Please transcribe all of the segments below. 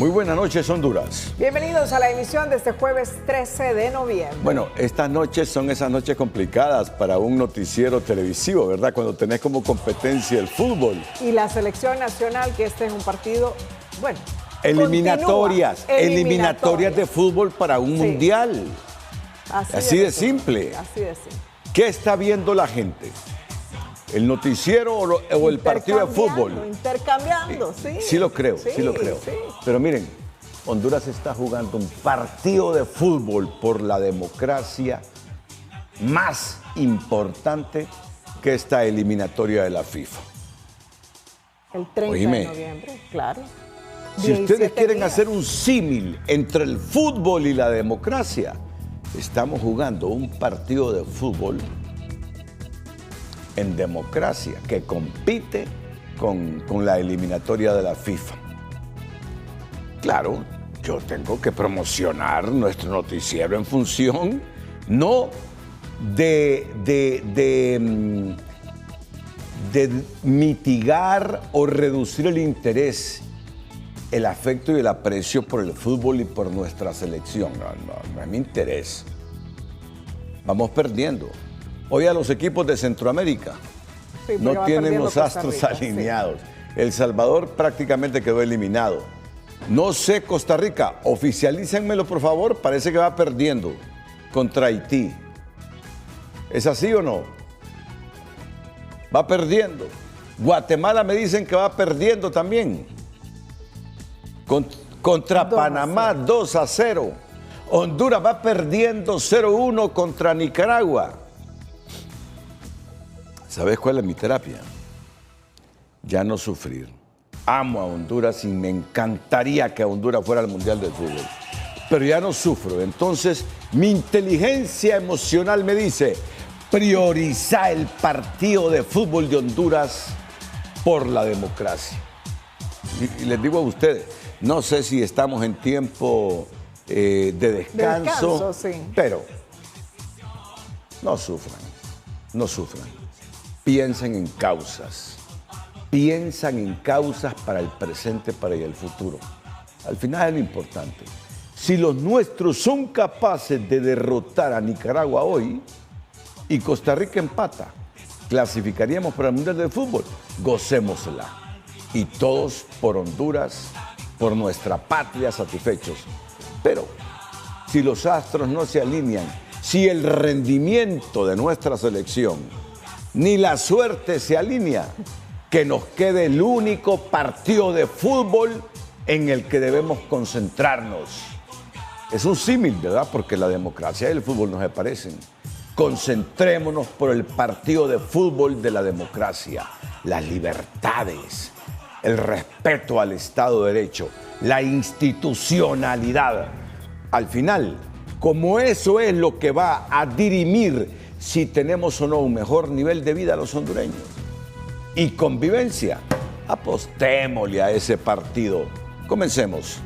Muy buenas noches, Honduras. Bienvenidos a la emisión de este jueves 13 de noviembre. Bueno, estas noches son esas noches complicadas para un noticiero televisivo, ¿verdad? Cuando tenés como competencia el fútbol. Y la selección nacional, que este es un partido, bueno, eliminatorias de fútbol para un mundial. Así de simple. Así de simple. ¿Qué está viendo la gente? ¿El noticiero o el partido de fútbol? Intercambiando, sí. Sí lo creo, sí lo creo. Sí. Pero miren, Honduras está jugando un partido de fútbol por la democracia más importante que esta eliminatoria de la FIFA. El 30 de noviembre, claro. Si ustedes quieren hacer un símil entre el fútbol y la democracia, estamos jugando un partido de fútbol en democracia que compite con la eliminatoria de la FIFA. Claro, yo tengo que promocionar nuestro noticiero en función no de mitigar o reducir el interés, el afecto y el aprecio por el fútbol y por nuestra selección. No es mi interés. Vamos perdiendo. Hoy a los equipos de Centroamérica no tienen los astros alineados. Sí. El Salvador prácticamente quedó eliminado. No sé, Costa Rica, oficialícenmelo por favor, parece que va perdiendo contra Haití. ¿Es así o no? Va perdiendo. Guatemala me dicen que va perdiendo también. Contra Panamá 2-0. Honduras va perdiendo 0-1 contra Nicaragua. ¿Sabes cuál es mi terapia? Ya no sufrir. Amo a Honduras y me encantaría que Honduras fuera al Mundial de Fútbol. Pero ya no sufro. Entonces, mi inteligencia emocional me dice, prioriza el partido de fútbol de Honduras por la democracia. Y les digo a ustedes, no sé si estamos en tiempo de descanso, sí. Pero no sufran, no sufran. Piensen en causas. Piensan en causas para el presente, para el futuro. Al final es lo importante. Si los nuestros son capaces de derrotar a Nicaragua hoy y Costa Rica empata, clasificaríamos para el Mundial de Fútbol. Gocémosla. Y todos por Honduras, por nuestra patria satisfechos. Pero si los astros no se alinean, si el rendimiento de nuestra selección ni la suerte se alinea, que nos quede el único partido de fútbol en el que debemos concentrarnos. Es un símil, ¿verdad? Porque la democracia y el fútbol no se parecen. Concentrémonos por el partido de fútbol de la democracia, las libertades, el respeto al Estado de Derecho, la institucionalidad. Al final, como eso es lo que va a dirimir si tenemos o no un mejor nivel de vida a los hondureños y convivencia, apostémosle a ese partido. Comencemos.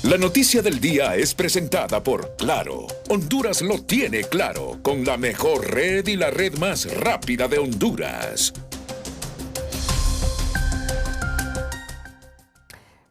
La noticia del día es presentada por Claro. Honduras lo tiene claro, con la mejor red y la red más rápida de Honduras.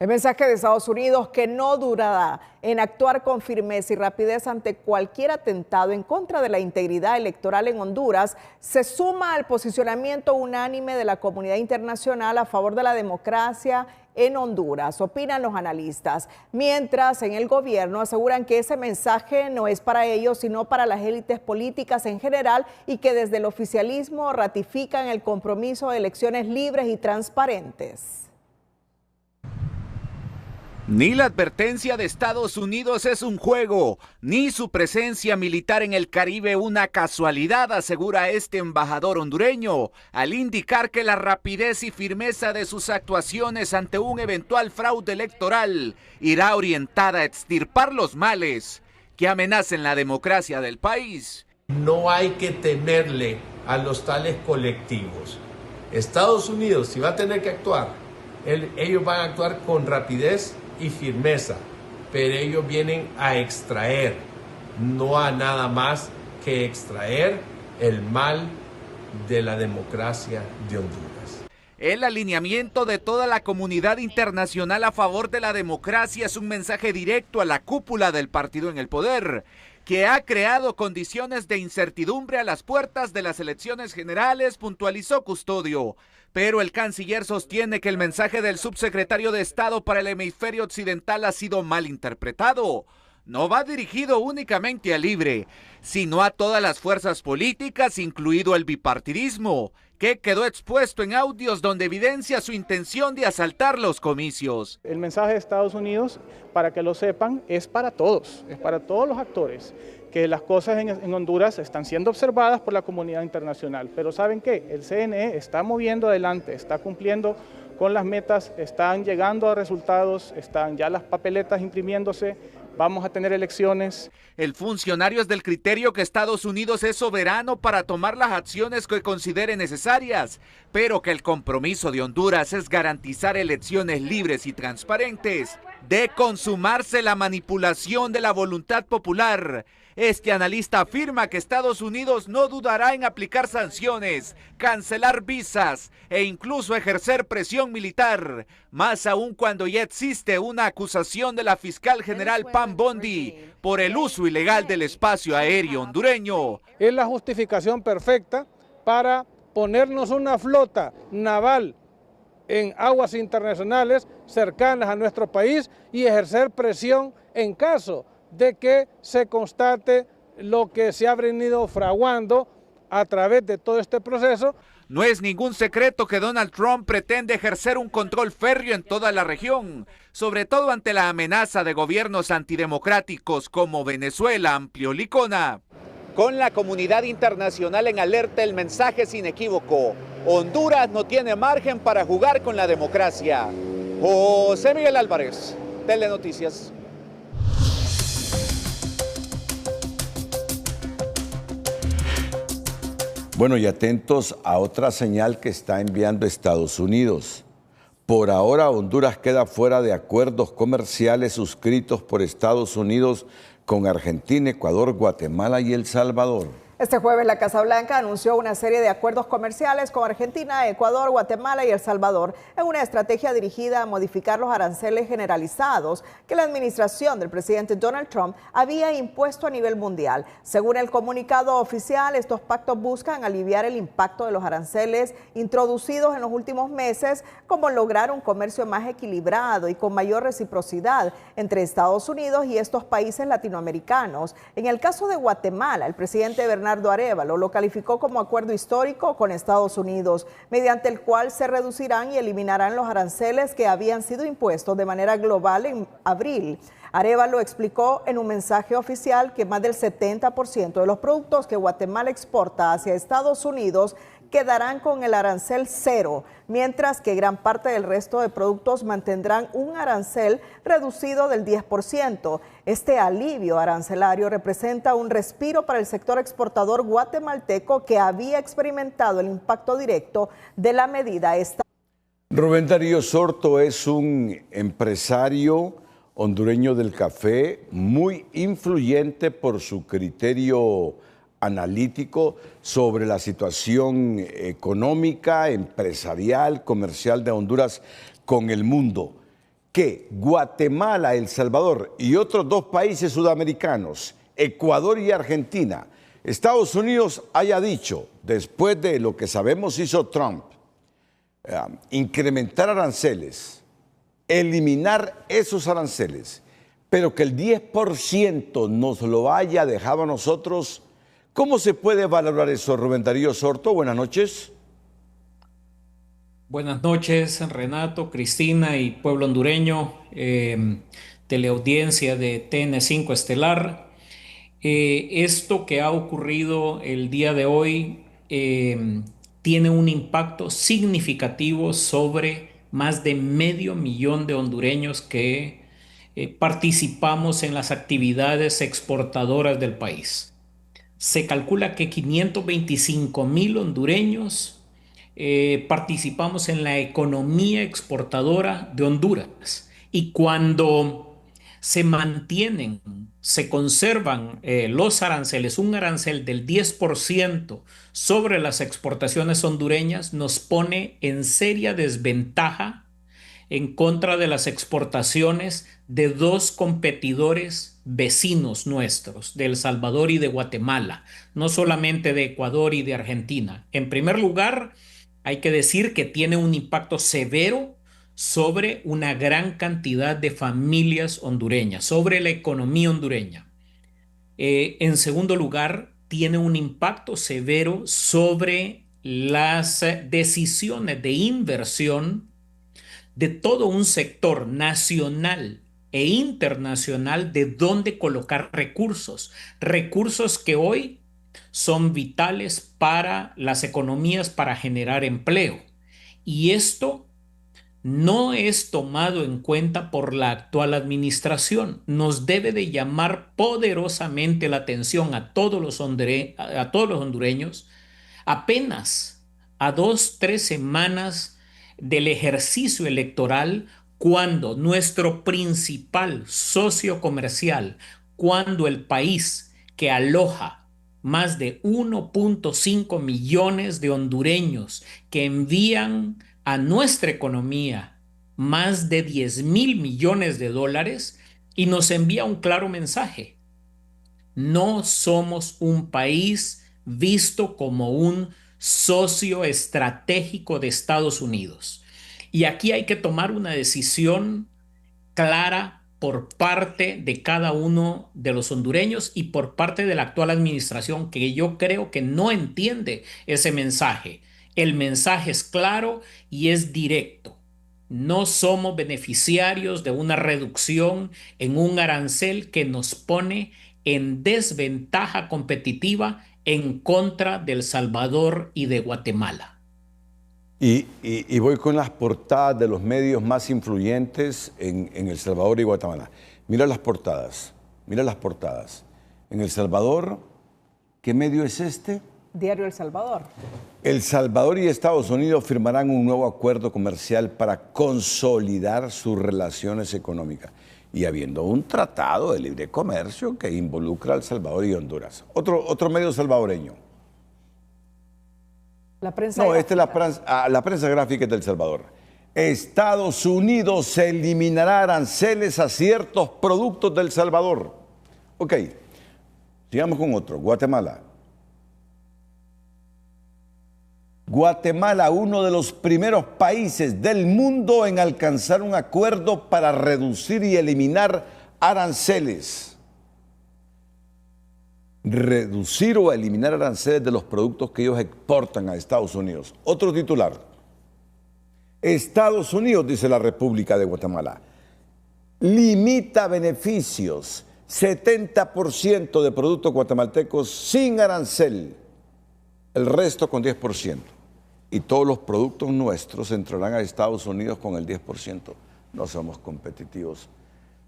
El mensaje de Estados Unidos, que no durará en actuar con firmeza y rapidez ante cualquier atentado en contra de la integridad electoral en Honduras, se suma al posicionamiento unánime de la comunidad internacional a favor de la democracia en Honduras, opinan los analistas. Mientras en el gobierno aseguran que ese mensaje no es para ellos, sino para las élites políticas en general, y que desde el oficialismo ratifican el compromiso de elecciones libres y transparentes. Ni la advertencia de Estados Unidos es un juego, ni su presencia militar en el Caribe una casualidad, asegura este embajador hondureño, al indicar que la rapidez y firmeza de sus actuaciones ante un eventual fraude electoral irá orientada a extirpar los males que amenacen la democracia del país. No hay que temerle a los tales colectivos. Estados Unidos, si va a tener que actuar, ellos van a actuar con rapidez y firmeza, pero ellos vienen a extraer, no a nada más que extraer el mal de la democracia de Honduras. El alineamiento de toda la comunidad internacional a favor de la democracia es un mensaje directo a la cúpula del partido en el poder, que ha creado condiciones de incertidumbre a las puertas de las elecciones generales, puntualizó Custodio. Pero el canciller sostiene que el mensaje del subsecretario de Estado para el hemisferio occidental ha sido mal interpretado. No va dirigido únicamente a Libre, sino a todas las fuerzas políticas, incluido el bipartidismo, que quedó expuesto en audios donde evidencia su intención de asaltar los comicios. El mensaje de Estados Unidos, para que lo sepan, es para todos los actores, que las cosas en Honduras están siendo observadas por la comunidad internacional. Pero ¿saben qué? El CNE está moviendo adelante, está cumpliendo con las metas, están llegando a resultados, están ya las papeletas imprimiéndose, vamos a tener elecciones. El funcionario es del criterio que Estados Unidos es soberano para tomar las acciones que considere necesarias, pero que el compromiso de Honduras es garantizar elecciones libres y transparentes. De consumarse la manipulación de la voluntad popular, este analista afirma que Estados Unidos no dudará en aplicar sanciones, cancelar visas e incluso ejercer presión militar, más aún cuando ya existe una acusación de la fiscal general Pam Bondi por el uso ilegal del espacio aéreo hondureño. Es la justificación perfecta para ponernos una flota naval en aguas internacionales cercanas a nuestro país y ejercer presión en caso de que se constate lo que se ha venido fraguando a través de todo este proceso. No es ningún secreto que Donald Trump pretende ejercer un control férreo en toda la región, sobre todo ante la amenaza de gobiernos antidemocráticos como Venezuela, amplió Licona. Con la comunidad internacional en alerta, el mensaje es inequívoco. Honduras no tiene margen para jugar con la democracia. José Miguel Álvarez, Telenoticias. Bueno, y atentos a otra señal que está enviando Estados Unidos. Por ahora, Honduras queda fuera de acuerdos comerciales suscritos por Estados Unidos con Argentina, Ecuador, Guatemala y El Salvador. Este jueves la Casa Blanca anunció una serie de acuerdos comerciales con Argentina, Ecuador, Guatemala y El Salvador en una estrategia dirigida a modificar los aranceles generalizados que la administración del presidente Donald Trump había impuesto a nivel mundial. Según el comunicado oficial, estos pactos buscan aliviar el impacto de los aranceles introducidos en los últimos meses, como lograr un comercio más equilibrado y con mayor reciprocidad entre Estados Unidos y estos países latinoamericanos. En el caso de Guatemala, el presidente Bernardo Arévalo lo calificó como acuerdo histórico con Estados Unidos, mediante el cual se reducirán y eliminarán los aranceles que habían sido impuestos de manera global en abril. Arévalo explicó en un mensaje oficial que más del 70% de los productos que Guatemala exporta hacia Estados Unidos quedarán con el arancel cero, mientras que gran parte del resto de productos mantendrán un arancel reducido del 10%. Este alivio arancelario representa un respiro para el sector exportador guatemalteco que había experimentado el impacto directo de la medida. Rubén Darío Sorto es un empresario hondureño del café muy influyente por su criterio analítico sobre la situación económica, empresarial, comercial de Honduras con el mundo. Que Guatemala, El Salvador y otros dos países sudamericanos, Ecuador y Argentina, Estados Unidos haya dicho, después de lo que sabemos hizo Trump, incrementar aranceles, eliminar esos aranceles, pero que el 10% nos lo haya dejado a nosotros. ¿Cómo se puede valorar eso, Rubén Darío Sorto? Buenas noches. Buenas noches, Renato, Cristina y pueblo hondureño, teleaudiencia de TN5 Estelar. Esto que ha ocurrido el día de hoy tiene un impacto significativo sobre más de 500,000 de hondureños que participamos en las actividades exportadoras del país. Se calcula que 525,000 hondureños participamos en la economía exportadora de Honduras. Y cuando se mantienen se conservan los aranceles, un arancel del 10% sobre las exportaciones hondureñas, nos pone en seria desventaja en contra de las exportaciones de dos competidores vecinos nuestros, de El Salvador y de Guatemala, no solamente de Ecuador y de Argentina. En primer lugar, hay que decir que tiene un impacto severo sobre una gran cantidad de familias hondureñas, sobre la economía hondureña. En segundo lugar, tiene un impacto severo sobre las decisiones de inversión de todo un sector nacional e internacional de dónde colocar recursos, recursos que hoy son vitales para las economías para generar empleo. Y esto no es tomado en cuenta por la actual administración. Nos debe de llamar poderosamente la atención a todos los hondureños, apenas a 2, 3 semanas del ejercicio electoral, cuando nuestro principal socio comercial, cuando el país que aloja más de 1.5 millones de hondureños que envían a nuestra economía más de 10.000 millones de dólares, y nos envía un claro mensaje: no somos un país visto como un socio estratégico de Estados Unidos. Y aquí hay que tomar una decisión clara por parte de cada uno de los hondureños y por parte de la actual administración, que yo creo que no entiende ese mensaje. El mensaje es claro y es directo. No somos beneficiarios de una reducción en un arancel que nos pone en desventaja competitiva en contra de El Salvador y de Guatemala. Y voy con las portadas de los medios más influyentes en El Salvador y Guatemala. Mira las portadas, mira las portadas. En El Salvador, ¿qué medio es este? Diario El Salvador. El Salvador y Estados Unidos firmarán un nuevo acuerdo comercial para consolidar sus relaciones económicas. Y habiendo un tratado de libre comercio que involucra a El Salvador y Honduras. Otro medio salvadoreño. La prensa No, gráfica. esta es la prensa gráfica de El Salvador. Estados Unidos eliminará aranceles a ciertos productos de El Salvador. Ok, sigamos con otro. Guatemala. Guatemala, uno de los primeros países del mundo en alcanzar un acuerdo para reducir y eliminar aranceles. Reducir o eliminar aranceles de los productos que ellos exportan a Estados Unidos. Otro titular. Estados Unidos, dice la República de Guatemala, limita beneficios, 70% de productos guatemaltecos sin arancel, el resto con 10%. Y todos los productos nuestros entrarán a Estados Unidos con el 10%. No somos competitivos.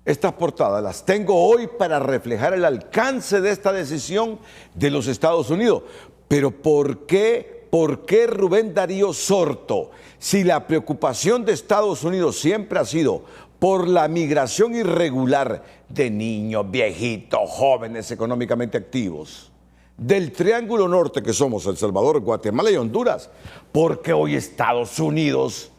Estas portadas las tengo hoy para reflejar el alcance de esta decisión de los Estados Unidos. Pero ¿por qué Rubén Darío Sorto, si la preocupación de Estados Unidos siempre ha sido por la migración irregular de niños, viejitos, jóvenes económicamente activos, del Triángulo Norte que somos El Salvador, Guatemala y Honduras, porque hoy Estados Unidos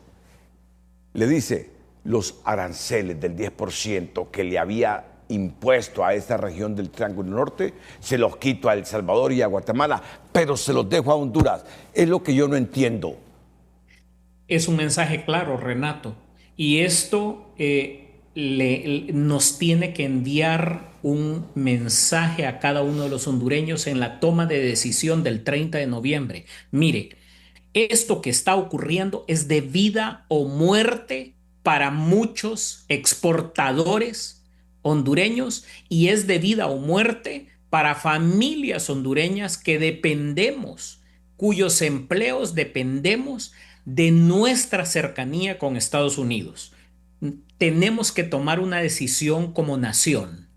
le dice los aranceles del 10% que le había impuesto a esta región del Triángulo Norte, se los quito a El Salvador y a Guatemala, pero se los dejo a Honduras? Es lo que yo no entiendo. Es un mensaje claro, Renato, y esto nos tiene que enviar un mensaje a cada uno de los hondureños en la toma de decisión del 30 de noviembre. Mire, esto que está ocurriendo es de vida o muerte para muchos exportadores hondureños y es de vida o muerte para familias hondureñas que dependemos, cuyos empleos dependemos de nuestra cercanía con Estados Unidos. Tenemos que tomar una decisión como nación.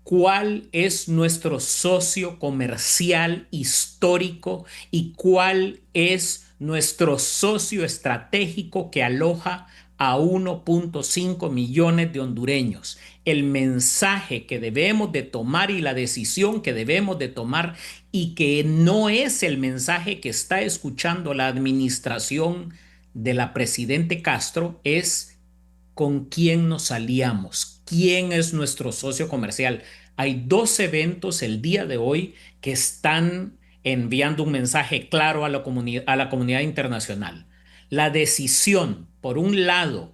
¿Cuál es nuestro socio comercial histórico y cuál es nuestro socio estratégico que aloja a 1.5 millones de hondureños. El mensaje que debemos de tomar y la decisión que debemos de tomar, y que no es el mensaje que está escuchando la administración de la presidente Castro, es con quién nos aliamos, quién es nuestro socio comercial. Hay 2 eventos el día de hoy que están enviando un mensaje claro a la comunidad internacional. La decisión, por un lado,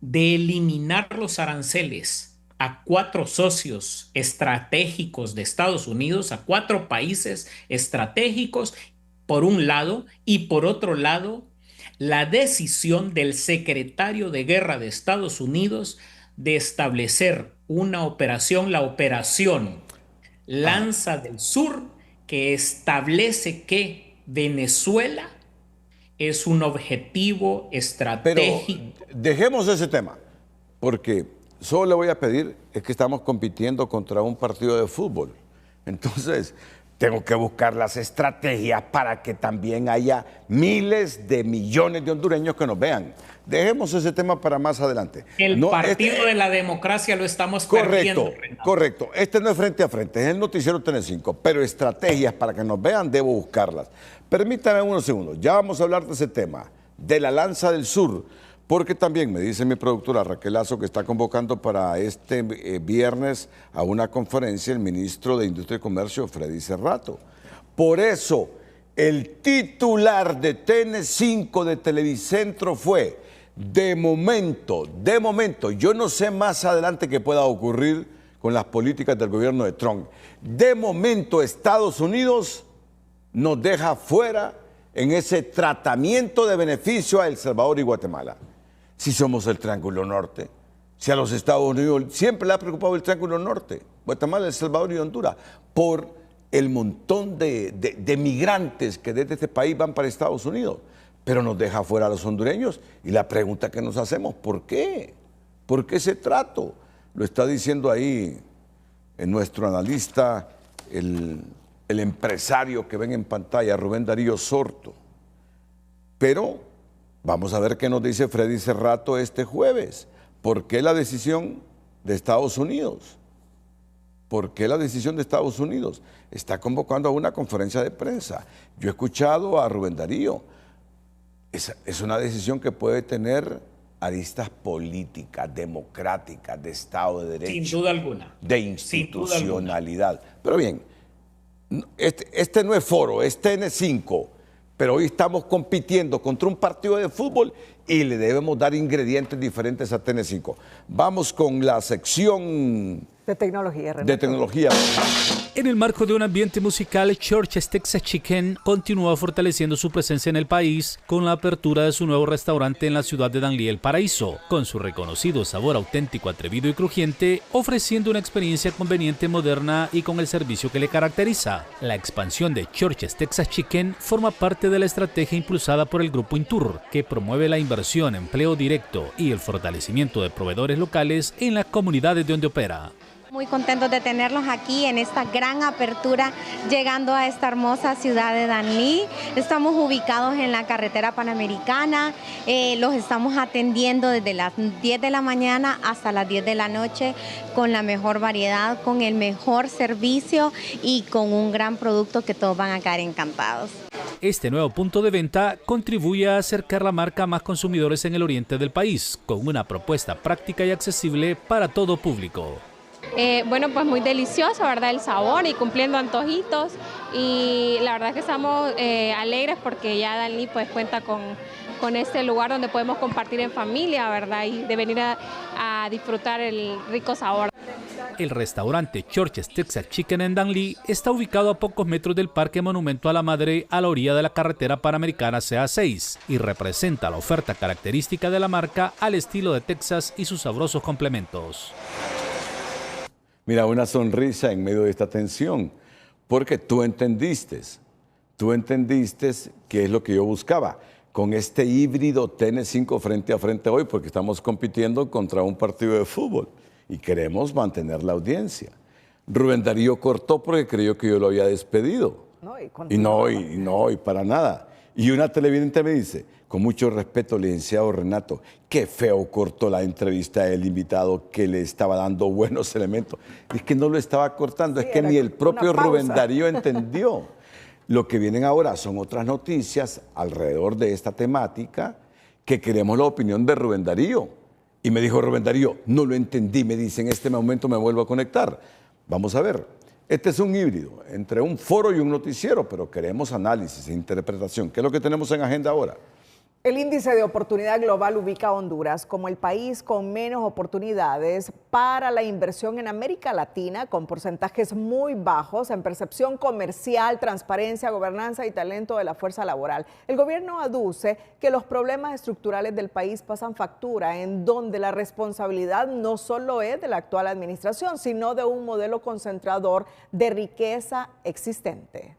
de eliminar los aranceles a 4 socios estratégicos de Estados Unidos, a 4 países estratégicos, por un lado, y por otro lado, la decisión del secretario de Guerra de Estados Unidos de establecer una operación, la operación Lanza del Sur, que establece que Venezuela es un objetivo estratégico. Pero dejemos ese tema, porque solo le voy a pedir es que estamos compitiendo contra un partido de fútbol. Entonces, tengo que buscar las estrategias para que también haya miles de millones de hondureños que nos vean. Dejemos ese tema para más adelante. El partido de la democracia lo estamos perdiendo. Correcto. Este no es frente a frente, es el noticiero TN5, pero estrategias para que nos vean debo buscarlas. Permítanme unos segundos, ya vamos a hablar de ese tema, de la Lanza del Sur, porque también me dice mi productora Raquel Lazo que está convocando para este viernes a una conferencia el ministro de Industria y Comercio, Freddy Cerrato. Por eso, el titular de TN5 de Televicentro fue, de momento, yo no sé más adelante qué pueda ocurrir con las políticas del gobierno de Trump. De momento, Estados Unidos nos deja fuera en ese tratamiento de beneficio a El Salvador y Guatemala. Si somos el Triángulo Norte, si a los Estados Unidos siempre le ha preocupado el Triángulo Norte, Guatemala, El Salvador y Honduras, por el montón de migrantes que desde este país van para Estados Unidos, pero nos deja fuera a los hondureños. Y la pregunta que nos hacemos, ¿por qué? ¿Por qué ese trato? Lo está diciendo ahí nuestro analista, el empresario que ven en pantalla, Rubén Darío Sorto. Pero vamos a ver qué nos dice Freddy Cerrato este jueves. ¿Por qué la decisión de Estados Unidos? ¿Por qué la decisión de Estados Unidos? Está convocando a una conferencia de prensa. Yo he escuchado a Rubén Darío. Es una decisión que puede tener aristas políticas, democráticas, de Estado de Derecho. Sin duda alguna. De institucionalidad. Pero bien, este no es foro, es TN5, pero hoy estamos compitiendo contra un partido de fútbol y le debemos dar ingredientes diferentes a TN5. Vamos con la sección de tecnología. De tecnología. En el marco de un ambiente musical, Church's Texas Chicken continúa fortaleciendo su presencia en el país con la apertura de su nuevo restaurante en la ciudad de Danlí, El Paraíso, con su reconocido sabor auténtico, atrevido y crujiente, ofreciendo una experiencia conveniente, moderna y con el servicio que le caracteriza. La expansión de Church's Texas Chicken forma parte de la estrategia impulsada por el Grupo Intur, que promueve la inversión, empleo directo y el fortalecimiento de proveedores locales en las comunidades donde opera. Muy contentos de tenerlos aquí en esta gran apertura, llegando a esta hermosa ciudad de Danlí. Estamos ubicados en la carretera panamericana, los estamos atendiendo desde las 10 de la mañana hasta las 10 de la noche, con la mejor variedad, con el mejor servicio y con un gran producto que todos van a quedar encantados. Este nuevo punto de venta contribuye a acercar la marca a más consumidores en el oriente del país, con una propuesta práctica y accesible para todo público. Bueno, pues muy delicioso, ¿verdad? El sabor y cumpliendo antojitos, y la verdad es que estamos alegres porque ya Danlí pues cuenta con este lugar donde podemos compartir en familia, ¿verdad? Y de venir a disfrutar el rico sabor. El restaurante Church's Texas Chicken en Danlí está ubicado a pocos metros del Parque Monumento a la Madre, a la orilla de la carretera panamericana CA6, y representa la oferta característica de la marca al estilo de Texas y sus sabrosos complementos. Mira, una sonrisa en medio de esta tensión, porque tú entendiste qué es lo que yo buscaba con este híbrido TN5 frente a frente hoy, porque estamos compitiendo contra un partido de fútbol y queremos mantener la audiencia. Rubén Darío cortó porque creyó que yo lo había despedido. Y para nada. Y una televidente me dice, Con mucho respeto, licenciado Renato, qué feo cortó la entrevista del invitado que le estaba dando buenos elementos. Es que no lo estaba cortando, Sí, es que era ni el propio una pausa. Rubén Darío entendió. Lo que vienen ahora son otras noticias alrededor de esta temática que queremos la opinión de Rubén Darío. Y me dijo Rubén Darío, no lo entendí, me dice, en este momento me vuelvo a conectar. Vamos a ver. Este es un híbrido entre un foro y un noticiero, pero queremos análisis e interpretación. ¿Qué es lo que tenemos en agenda ahora? El índice de oportunidad global ubica a Honduras como el país con menos oportunidades para la inversión en América Latina, con porcentajes muy bajos en percepción comercial, transparencia, gobernanza y talento de la fuerza laboral. El gobierno aduce que los problemas estructurales del país pasan factura, en donde la responsabilidad no solo es de la actual administración, sino de un modelo concentrador de riqueza existente.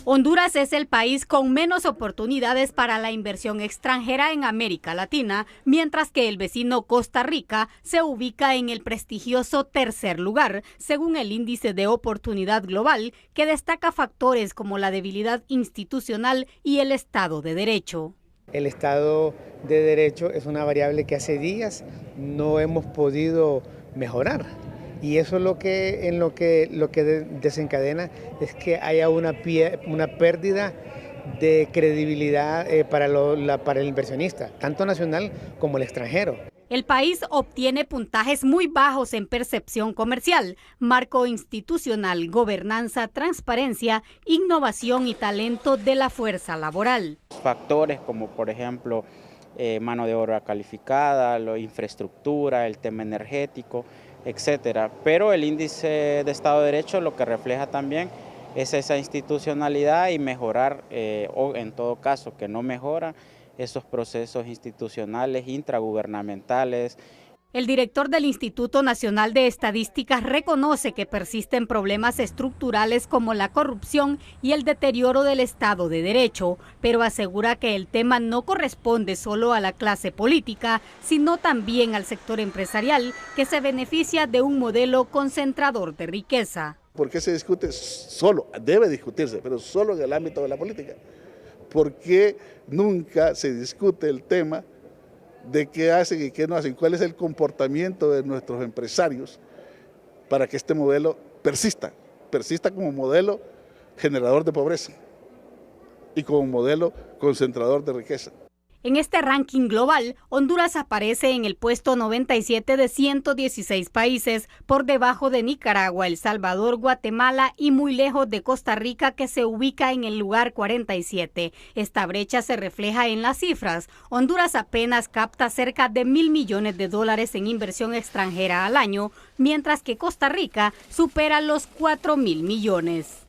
Honduras es el país con menos oportunidades para la inversión extranjera en América Latina, mientras que el vecino Costa Rica se ubica en el prestigioso tercer lugar, según el índice de oportunidad global, que destaca factores como la debilidad institucional y el Estado de Derecho. El Estado de Derecho es una variable que hace días no hemos podido mejorar. Y eso es lo que desencadena es que haya una pérdida de credibilidad para el inversionista, tanto nacional como el extranjero. El país obtiene puntajes muy bajos en percepción comercial, marco institucional, gobernanza, transparencia, innovación y talento de la fuerza laboral. Factores como, por ejemplo, mano de obra calificada, la infraestructura, el tema energético, etcétera. Pero el índice de Estado de Derecho lo que refleja también es esa institucionalidad y mejorar, o en todo caso que no mejora, esos procesos institucionales intragubernamentales. El director del Instituto Nacional de Estadísticas reconoce que persisten problemas estructurales como la corrupción y el deterioro del Estado de Derecho, pero asegura que el tema no corresponde solo a la clase política, sino también al sector empresarial, que se beneficia de un modelo concentrador de riqueza. ¿Por qué se discute solo? Debe discutirse, pero solo en el ámbito de la política. ¿Por qué nunca se discute el tema de qué hacen y qué no hacen? ¿Cuál es el comportamiento de nuestros empresarios para que este modelo persista como modelo generador de pobreza y como modelo concentrador de riqueza? En este ranking global, Honduras aparece en el puesto 97 de 116 países, por debajo de Nicaragua, El Salvador, Guatemala y muy lejos de Costa Rica, que se ubica en el lugar 47. Esta brecha se refleja en las cifras. Honduras apenas capta cerca de $1.000 millones en inversión extranjera al año, mientras que Costa Rica supera los 4.000 millones.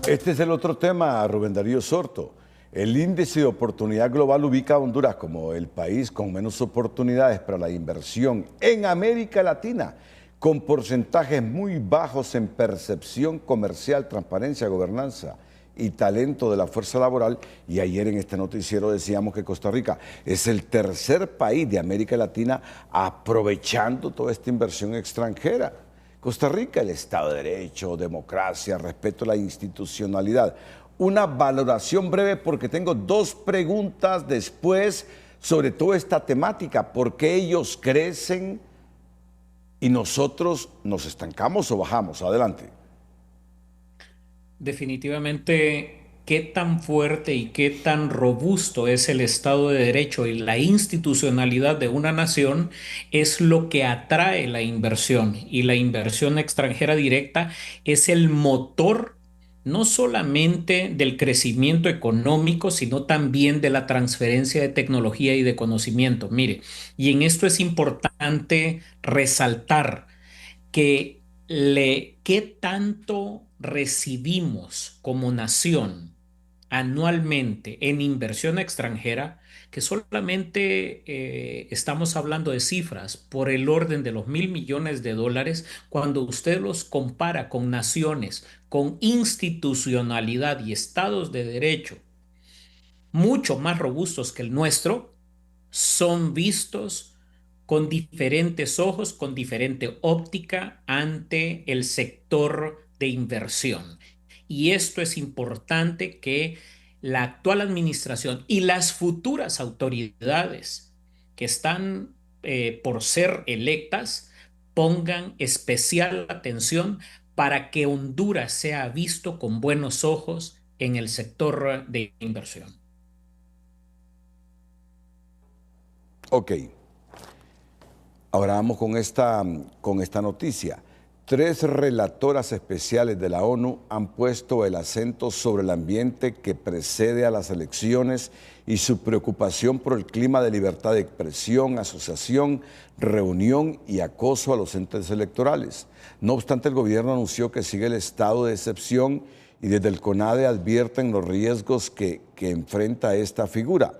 Este es el otro tema, Rubén Darío Sorto. El índice de oportunidad global ubica a Honduras como el país con menos oportunidades para la inversión en América Latina, con porcentajes muy bajos en percepción comercial, transparencia, gobernanza y talento de la fuerza laboral. Y ayer en este noticiero decíamos que Costa Rica es el tercer país de América Latina aprovechando toda esta inversión extranjera. Costa Rica, el Estado de Derecho, democracia, respeto a la institucionalidad. Una valoración breve porque tengo dos preguntas después sobre toda esta temática. ¿Por qué ellos crecen y nosotros nos estancamos o bajamos? Adelante. Definitivamente, qué tan fuerte y qué tan robusto es el Estado de Derecho y la institucionalidad de una nación es lo que atrae la inversión, y la inversión extranjera directa es el motor no solamente del crecimiento económico, sino también de la transferencia de tecnología y de conocimiento. Mire, y en esto es importante resaltar que qué tanto recibimos como nación anualmente en inversión extranjera, que solamente estamos hablando de cifras por el orden de los $1.000 millones, cuando usted los compara con naciones con institucionalidad y estados de derecho mucho más robustos que el nuestro, son vistos con diferentes ojos, con diferente óptica ante el sector de inversión. Y esto es importante que la actual administración y las futuras autoridades que están por ser electas pongan especial atención para que Honduras sea visto con buenos ojos en el sector de inversión. Ok. Ahora vamos con esta noticia. 3 relatoras especiales de la ONU han puesto el acento sobre el ambiente que precede a las elecciones y su preocupación por el clima de libertad de expresión, asociación, reunión y acoso a los entes electorales. No obstante, el gobierno anunció que sigue el estado de excepción y desde el CONADE advierten los riesgos que enfrenta esta figura.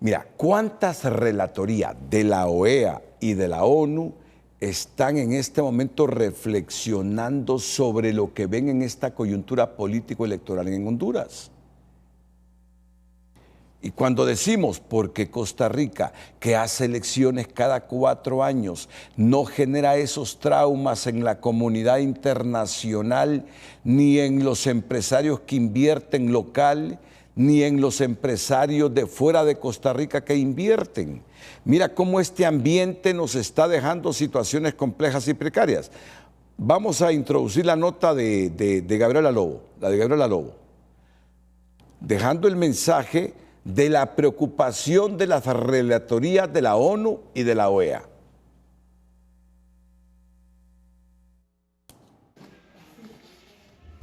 Mira, ¿cuántas relatorías de la OEA y de la ONU están en este momento reflexionando sobre lo que ven en esta coyuntura político-electoral en Honduras? Y cuando decimos, porque Costa Rica, que hace elecciones cada 4 años, no genera esos traumas en la comunidad internacional, ni en los empresarios que invierten local, ni en los empresarios de fuera de Costa Rica que invierten. Mira cómo este ambiente nos está dejando situaciones complejas y precarias. Vamos a introducir la nota de Gabriela Lobo, la de Gabriela Lobo, dejando el mensaje de la preocupación de las relatorías de la ONU y de la OEA.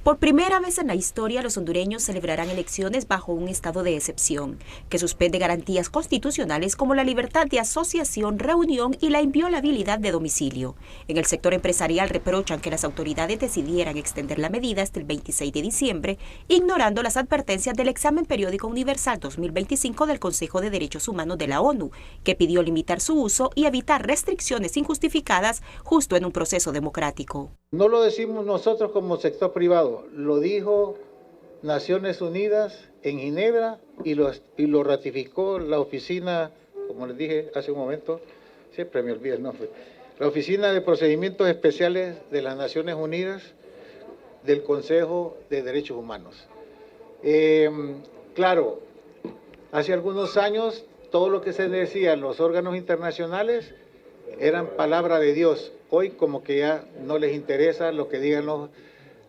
Por primera vez en la historia, los hondureños celebrarán elecciones bajo un estado de excepción, que suspende garantías constitucionales como la libertad de asociación, reunión y la inviolabilidad de domicilio. En el sector empresarial reprochan que las autoridades decidieran extender la medida hasta el 26 de diciembre, ignorando las advertencias del Examen Periódico Universal 2025 del Consejo de Derechos Humanos de la ONU, que pidió limitar su uso y evitar restricciones injustificadas justo en un proceso democrático. No lo decimos nosotros como sector privado, lo dijo Naciones Unidas en Ginebra y lo ratificó la oficina, como les dije hace un momento, siempre me olvido el nombre, la Oficina de Procedimientos Especiales de las Naciones Unidas del Consejo de Derechos Humanos. Claro, hace algunos años todo lo que se decía en los órganos internacionales eran palabra de Dios. Hoy como que ya no les interesa lo que digan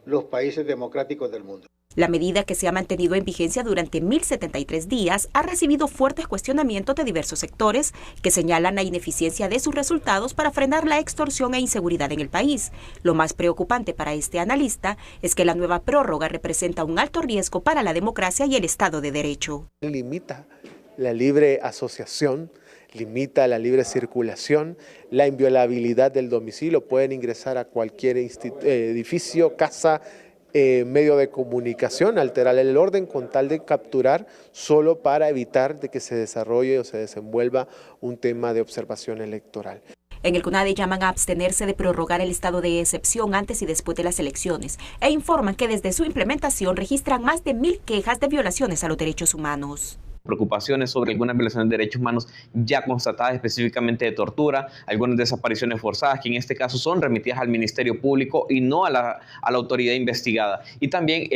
los países democráticos del mundo. La medida, que se ha mantenido en vigencia durante 1073 días, ha recibido fuertes cuestionamientos de diversos sectores que señalan la ineficiencia de sus resultados para frenar la extorsión e inseguridad en el país. Lo más preocupante para este analista es que la nueva prórroga representa un alto riesgo para la democracia y el Estado de Derecho. Limita la libre asociación, limita la libre circulación, la inviolabilidad del domicilio. Pueden ingresar a cualquier edificio, casa, medio de comunicación, alterar el orden con tal de capturar, solo para evitar de que se desarrolle o se desenvuelva un tema de observación electoral. En el CONADE llaman a abstenerse de prorrogar el estado de excepción antes y después de las elecciones e informan que desde su implementación registran más de 1000 quejas de violaciones a los derechos humanos. Preocupaciones sobre algunas violaciones de derechos humanos ya constatadas, específicamente de tortura, algunas desapariciones forzadas, que en este caso son remitidas al Ministerio Público y no a la autoridad investigada, y también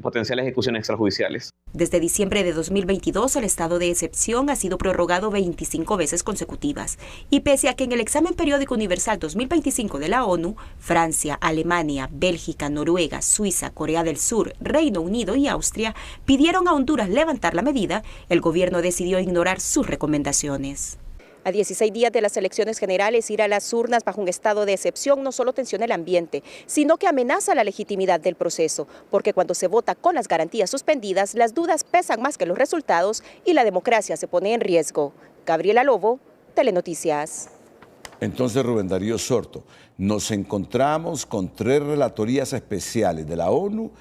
potenciales ejecuciones extrajudiciales. Desde diciembre de 2022, el estado de excepción ha sido prorrogado 25 veces consecutivas, y pese a que en el Examen Periódico Universal 2025 de la ONU, Francia, Alemania, Bélgica, Noruega, Suiza, Corea del Sur, Reino Unido y Austria pidieron a Honduras levantar la medida, el gobierno decidió ignorar sus recomendaciones. A 16 días de las elecciones generales, ir a las urnas bajo un estado de excepción no solo tensiona el ambiente, sino que amenaza la legitimidad del proceso, porque cuando se vota con las garantías suspendidas, las dudas pesan más que los resultados y la democracia se pone en riesgo. Gabriela Lobo, Telenoticias. Entonces, Rubén Darío Sorto, nos encontramos con 3 relatorías especiales de la ONU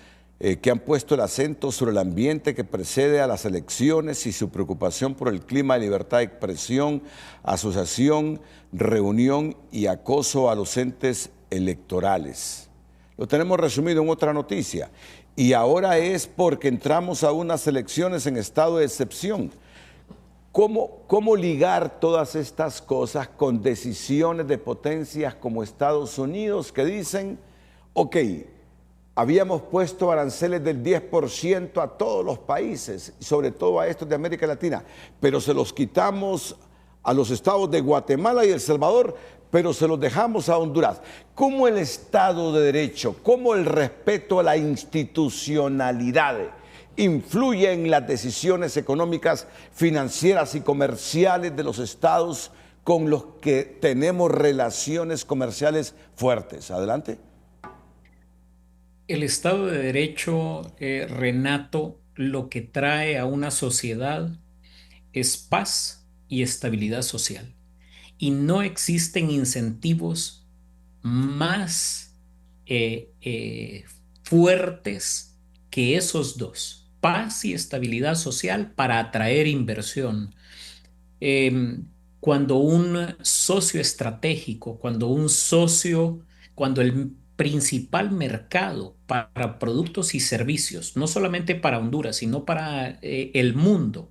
que han puesto el acento sobre el ambiente que precede a las elecciones y su preocupación por el clima de libertad de expresión, asociación, reunión y acoso a los entes electorales. Lo tenemos resumido en otra noticia. y ahora es porque entramos a unas elecciones en estado de excepción. ¿Cómo ligar todas estas cosas con decisiones de potencias como Estados Unidos que dicen, ok, habíamos puesto aranceles del 10% a todos los países, sobre todo a estos de América Latina, pero se los quitamos a los estados de Guatemala y El Salvador, pero se los dejamos a Honduras? ¿Cómo el Estado de Derecho, cómo el respeto a la institucionalidad influye en las decisiones económicas, financieras y comerciales de los estados con los que tenemos relaciones comerciales fuertes? Adelante. El Estado de Derecho, Renato, lo que trae a una sociedad es paz y estabilidad social. Y no existen incentivos más fuertes que esos dos: paz y estabilidad social para atraer inversión. Cuando un socio estratégico, cuando el principal mercado para productos y servicios, no solamente para Honduras, sino para el mundo,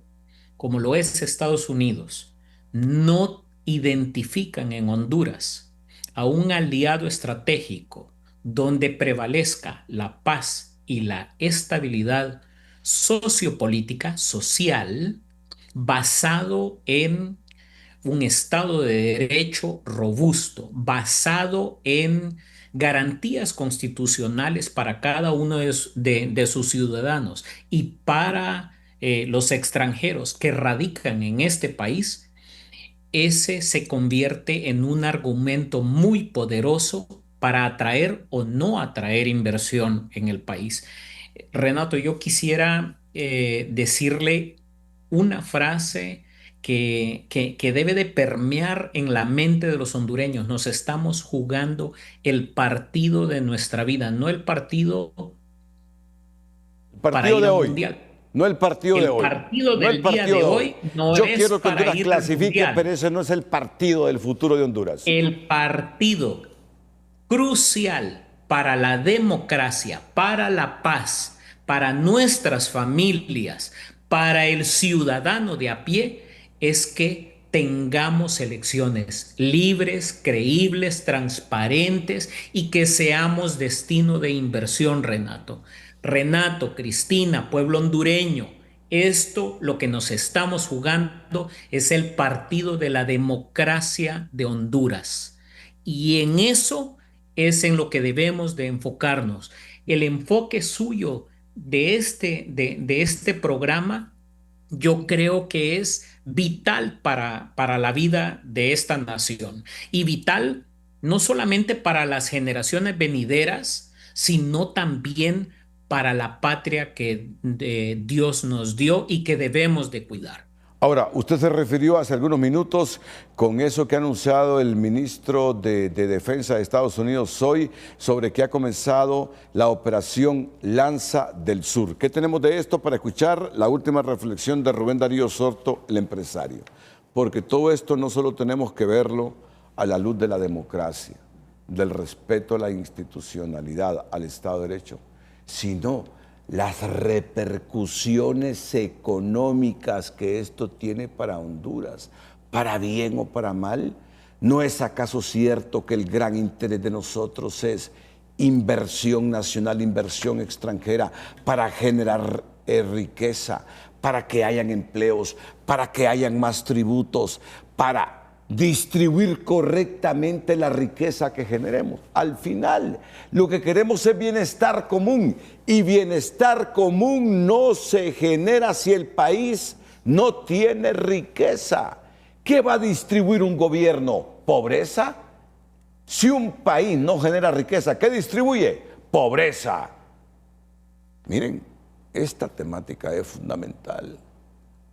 como lo es Estados Unidos, no identifican en Honduras a un aliado estratégico donde prevalezca la paz y la estabilidad sociopolítica, social, basado en un Estado de Derecho robusto, basado en garantías constitucionales para cada uno de sus ciudadanos y para los extranjeros que radican en este país, ese se convierte en un argumento muy poderoso para atraer o no atraer inversión en el país. Renato, yo quisiera decirle una frase que debe de permear en la mente de los hondureños. Nos estamos jugando el partido de nuestra vida, no el partido para ir al mundial. No el partido de hoy. El partido del día de hoy no es para ir al mundial. Yo quiero que Honduras clasifique, pero ese no es el partido del futuro de Honduras. El partido crucial para la democracia, para la paz, para nuestras familias, para el ciudadano de a pie, es que tengamos elecciones libres, creíbles, transparentes y que seamos destino de inversión, Renato. Renato, Cristina, pueblo hondureño, esto lo que nos estamos jugando es el partido de la democracia de Honduras. Y en eso es en lo que debemos de enfocarnos. El enfoque suyo de este programa, yo creo que es vital para la vida de esta nación y vital no solamente para las generaciones venideras, sino también para la patria que Dios nos dio y que debemos de cuidar. Ahora, usted se refirió hace algunos minutos con eso que ha anunciado el ministro de Defensa de Estados Unidos hoy sobre que ha comenzado la operación Lanza del Sur. ¿Qué tenemos de esto? Para escuchar la última reflexión de Rubén Darío Soto, el empresario. Porque todo esto no solo tenemos que verlo a la luz de la democracia, del respeto a la institucionalidad, al Estado de Derecho, sino las repercusiones económicas que esto tiene para Honduras, para bien o para mal. ¿No es acaso cierto que el gran interés de nosotros es inversión nacional, inversión extranjera, para generar riqueza, para que hayan empleos, para que hayan más tributos, para distribuir correctamente la riqueza que generemos? Al final, lo que queremos es bienestar común, y bienestar común no se genera si el país no tiene riqueza. ¿Qué va a distribuir un gobierno? ¿Pobreza? Si un país no genera riqueza, ¿qué distribuye? Pobreza. Miren, esta temática es fundamental.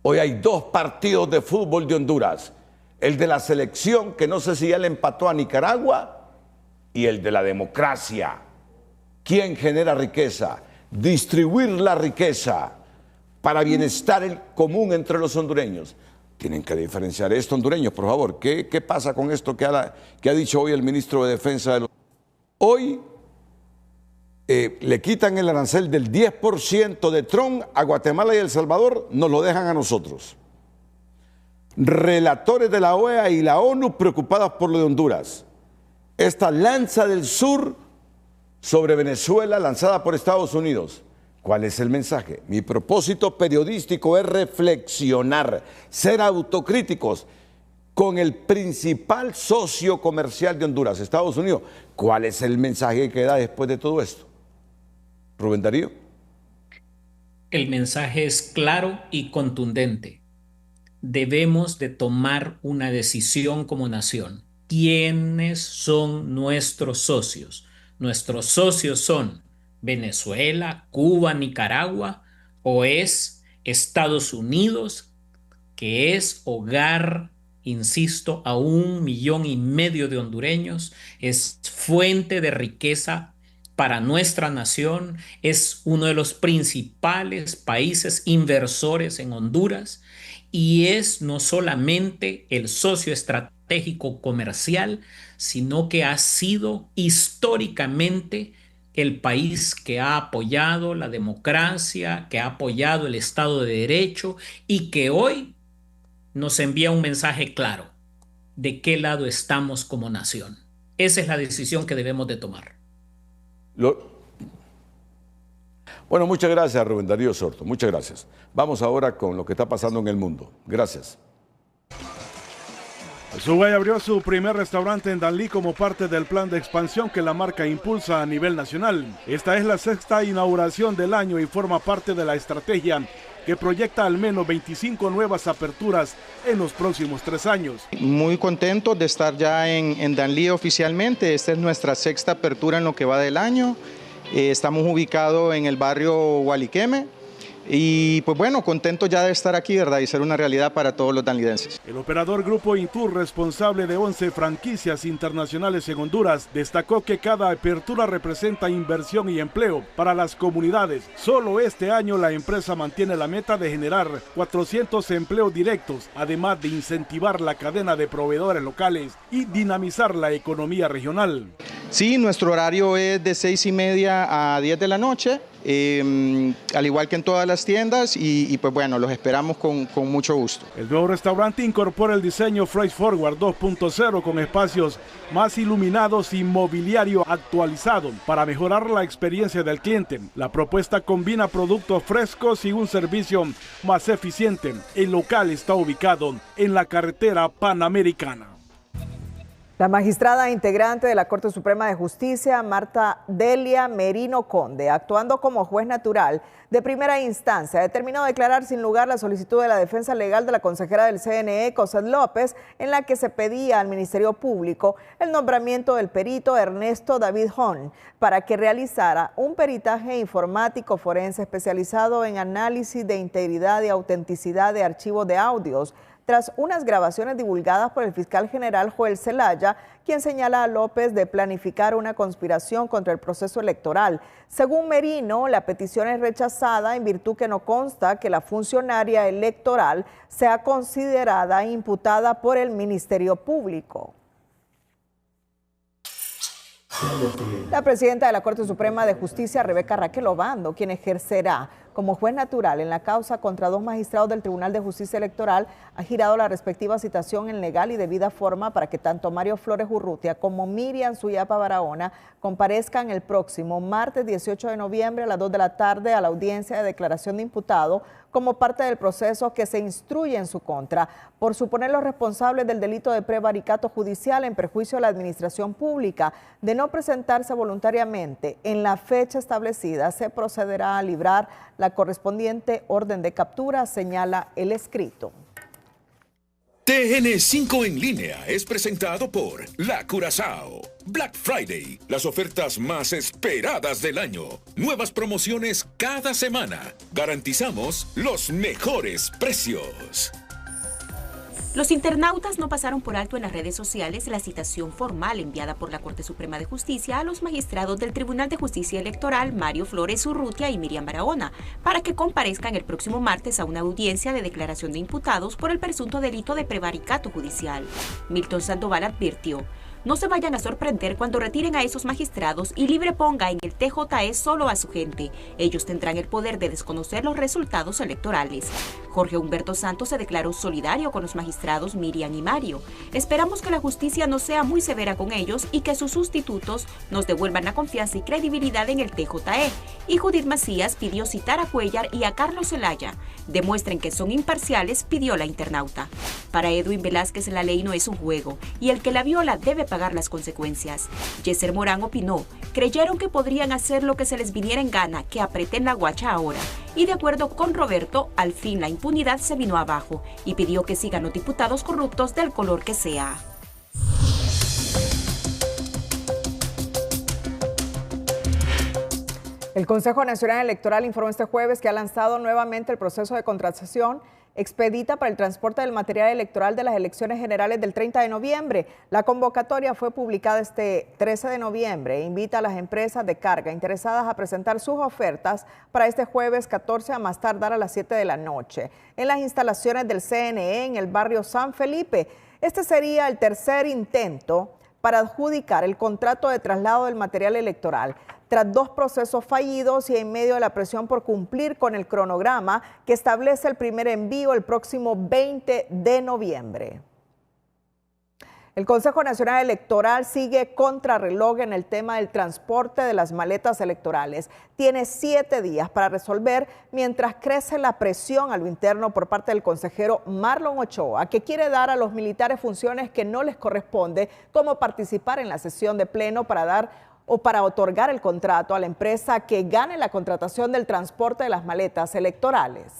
Hoy hay dos partidos de fútbol de Honduras: el de la selección, que no sé si ya le empató a Nicaragua, y el de la democracia. ¿Quién genera riqueza? Distribuir la riqueza para bienestar común entre los hondureños. Tienen que diferenciar esto, hondureños, por favor. ¿Qué pasa con esto que ha dicho hoy el ministro de Defensa? Hoy le quitan el arancel del 10% de Trump a Guatemala y El Salvador, nos lo dejan a nosotros. Relatores de la OEA y la ONU preocupadas por lo de Honduras. Esta lanza del sur sobre Venezuela lanzada por Estados Unidos. ¿Cuál es el mensaje? Mi propósito periodístico es reflexionar, ser autocríticos con el principal socio comercial de Honduras, Estados Unidos. ¿Cuál es el mensaje que da después de todo esto? Rubén Darío. El mensaje es claro y contundente. Debemos de tomar una decisión como nación. ¿Quiénes son nuestros socios? Nuestros socios son Venezuela, Cuba, Nicaragua, o es Estados Unidos, que es hogar, insisto, a 1,5 millones de hondureños, es fuente de riqueza para nuestra nación, es uno de los principales países inversores en Honduras y es no solamente el socio estratégico comercial, sino que ha sido históricamente el país que ha apoyado la democracia, que ha apoyado el Estado de Derecho y que hoy nos envía un mensaje claro de qué lado estamos como nación. Esa es la decisión que debemos de tomar. Bueno, muchas gracias, Rubén Darío Sorto. Muchas gracias. Vamos ahora con lo que está pasando en el mundo. Gracias. Subway abrió su primer restaurante en Danlí como parte del plan de expansión que la marca impulsa a nivel nacional. Esta es la 6ª inauguración del año y forma parte de la estrategia que proyecta al menos 25 nuevas aperturas en los próximos 3 años. Muy contento de estar ya en Danlí oficialmente. Esta es nuestra 6ª apertura en lo que va del año. Estamos ubicados en el barrio Gualiqueme. Y pues bueno, contento ya de estar aquí, ¿verdad? Y ser una realidad para todos los danlidenses. El operador Grupo Intur, responsable de 11 franquicias internacionales en Honduras, destacó que cada apertura representa inversión y empleo para las comunidades. Solo este año la empresa mantiene la meta de generar 400 empleos directos, además de incentivar la cadena de proveedores locales y dinamizar la economía regional. Sí, nuestro horario es de 6:30 a 10 de la noche. Al igual que en todas las tiendas y pues bueno, los esperamos con mucho gusto. El nuevo restaurante incorpora el diseño Freight Forward 2.0 con espacios más iluminados y mobiliario actualizado para mejorar la experiencia del cliente. La propuesta combina productos frescos y un servicio más eficiente. El local está ubicado en la carretera Panamericana. La magistrada integrante de la Corte Suprema de Justicia, Marta Delia Merino Conde, actuando como juez natural de primera instancia, determinó declarar sin lugar la solicitud de la defensa legal de la consejera del CNE, Cosette López, en la que se pedía al Ministerio Público el nombramiento del perito Ernesto David Hon para que realizara un peritaje informático forense especializado en análisis de integridad y autenticidad de archivos de audios, tras unas grabaciones divulgadas por el fiscal general Joel Zelaya, quien señala a López de planificar una conspiración contra el proceso electoral. Según Merino, la petición es rechazada en virtud que no consta que la funcionaria electoral sea considerada imputada por el Ministerio Público. La presidenta de la Corte Suprema de Justicia, Rebeca Raquel Obando, quien ejercerá como juez natural en la causa contra 2 magistrados del Tribunal de Justicia Electoral, ha girado la respectiva citación en legal y debida forma para que tanto Mario Flores Urrutia como Miriam Suyapa Barahona comparezcan el próximo martes 18 de noviembre a las 2 de la tarde a la audiencia de declaración de imputado como parte del proceso que se instruye en su contra por suponerlos responsables del delito de prevaricato judicial en perjuicio de la administración pública. De no presentarse voluntariamente en la fecha establecida, se procederá a librar la correspondiente orden de captura, señala el escrito. TN5 en línea es presentado por La Curazao. Black Friday, las ofertas más esperadas del año. Nuevas promociones cada semana. Garantizamos los mejores precios. Los internautas no pasaron por alto en las redes sociales la citación formal enviada por la Corte Suprema de Justicia a los magistrados del Tribunal de Justicia Electoral, Mario Flores Urrutia y Miriam Barahona, para que comparezcan el próximo martes a una audiencia de declaración de imputados por el presunto delito de prevaricato judicial. Milton Sandoval advirtió: No se vayan a sorprender cuando retiren a esos magistrados y libre ponga en el TJE solo a su gente. Ellos tendrán el poder de desconocer los resultados electorales. Jorge Humberto Santos se declaró solidario con los magistrados Miriam y Mario. Esperamos que la justicia no sea muy severa con ellos y que sus sustitutos nos devuelvan la confianza y credibilidad en el TJE. Y Judith Macías pidió citar a Cuellar y a Carlos Zelaya. Demuestren que son imparciales, pidió la internauta. Para Edwin Velázquez, la ley no es un juego y el que la viola debe pagar las consecuencias. Yeser Morán opinó, creyeron que podrían hacer lo que se les viniera en gana, que aprieten la guacha ahora. Y de acuerdo con Roberto, al fin la impunidad se vino abajo y pidió que sigan los diputados corruptos del color que sea. El Consejo Nacional Electoral informó este jueves que ha lanzado nuevamente el proceso de contratación expedita para el transporte del material electoral de las elecciones generales del 30 de noviembre. La convocatoria fue publicada este 13 de noviembre e invita a las empresas de carga interesadas a presentar sus ofertas para este jueves 14 a más tardar a las 7 de la noche en las instalaciones del CNE en el barrio San Felipe. Este sería el tercer intento para adjudicar el contrato de traslado del material electoral. Tras 2 procesos fallidos y en medio de la presión por cumplir con el cronograma que establece el primer envío el próximo 20 de noviembre. El Consejo Nacional Electoral sigue contrarreloj en el tema del transporte de las maletas electorales. Tiene 7 días para resolver mientras crece la presión a lo interno por parte del consejero Marlon Ochoa, que quiere dar a los militares funciones que no les corresponde, como participar en la sesión de pleno para otorgar el contrato a la empresa que gane la contratación del transporte de las maletas electorales.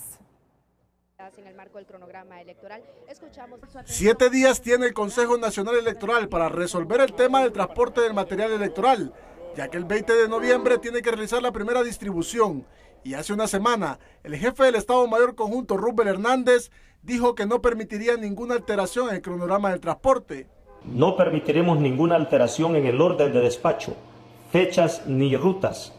En el marco del cronograma electoral, escuchamos... 7 días tiene el Consejo Nacional Electoral para resolver el tema del transporte del material electoral, ya que el 20 de noviembre tiene que realizar la primera distribución. Y hace una semana, el jefe del Estado Mayor Conjunto, Rubén Hernández, dijo que no permitiría ninguna alteración en el cronograma del transporte. No permitiremos ninguna alteración en el orden de despacho, fechas ni rutas.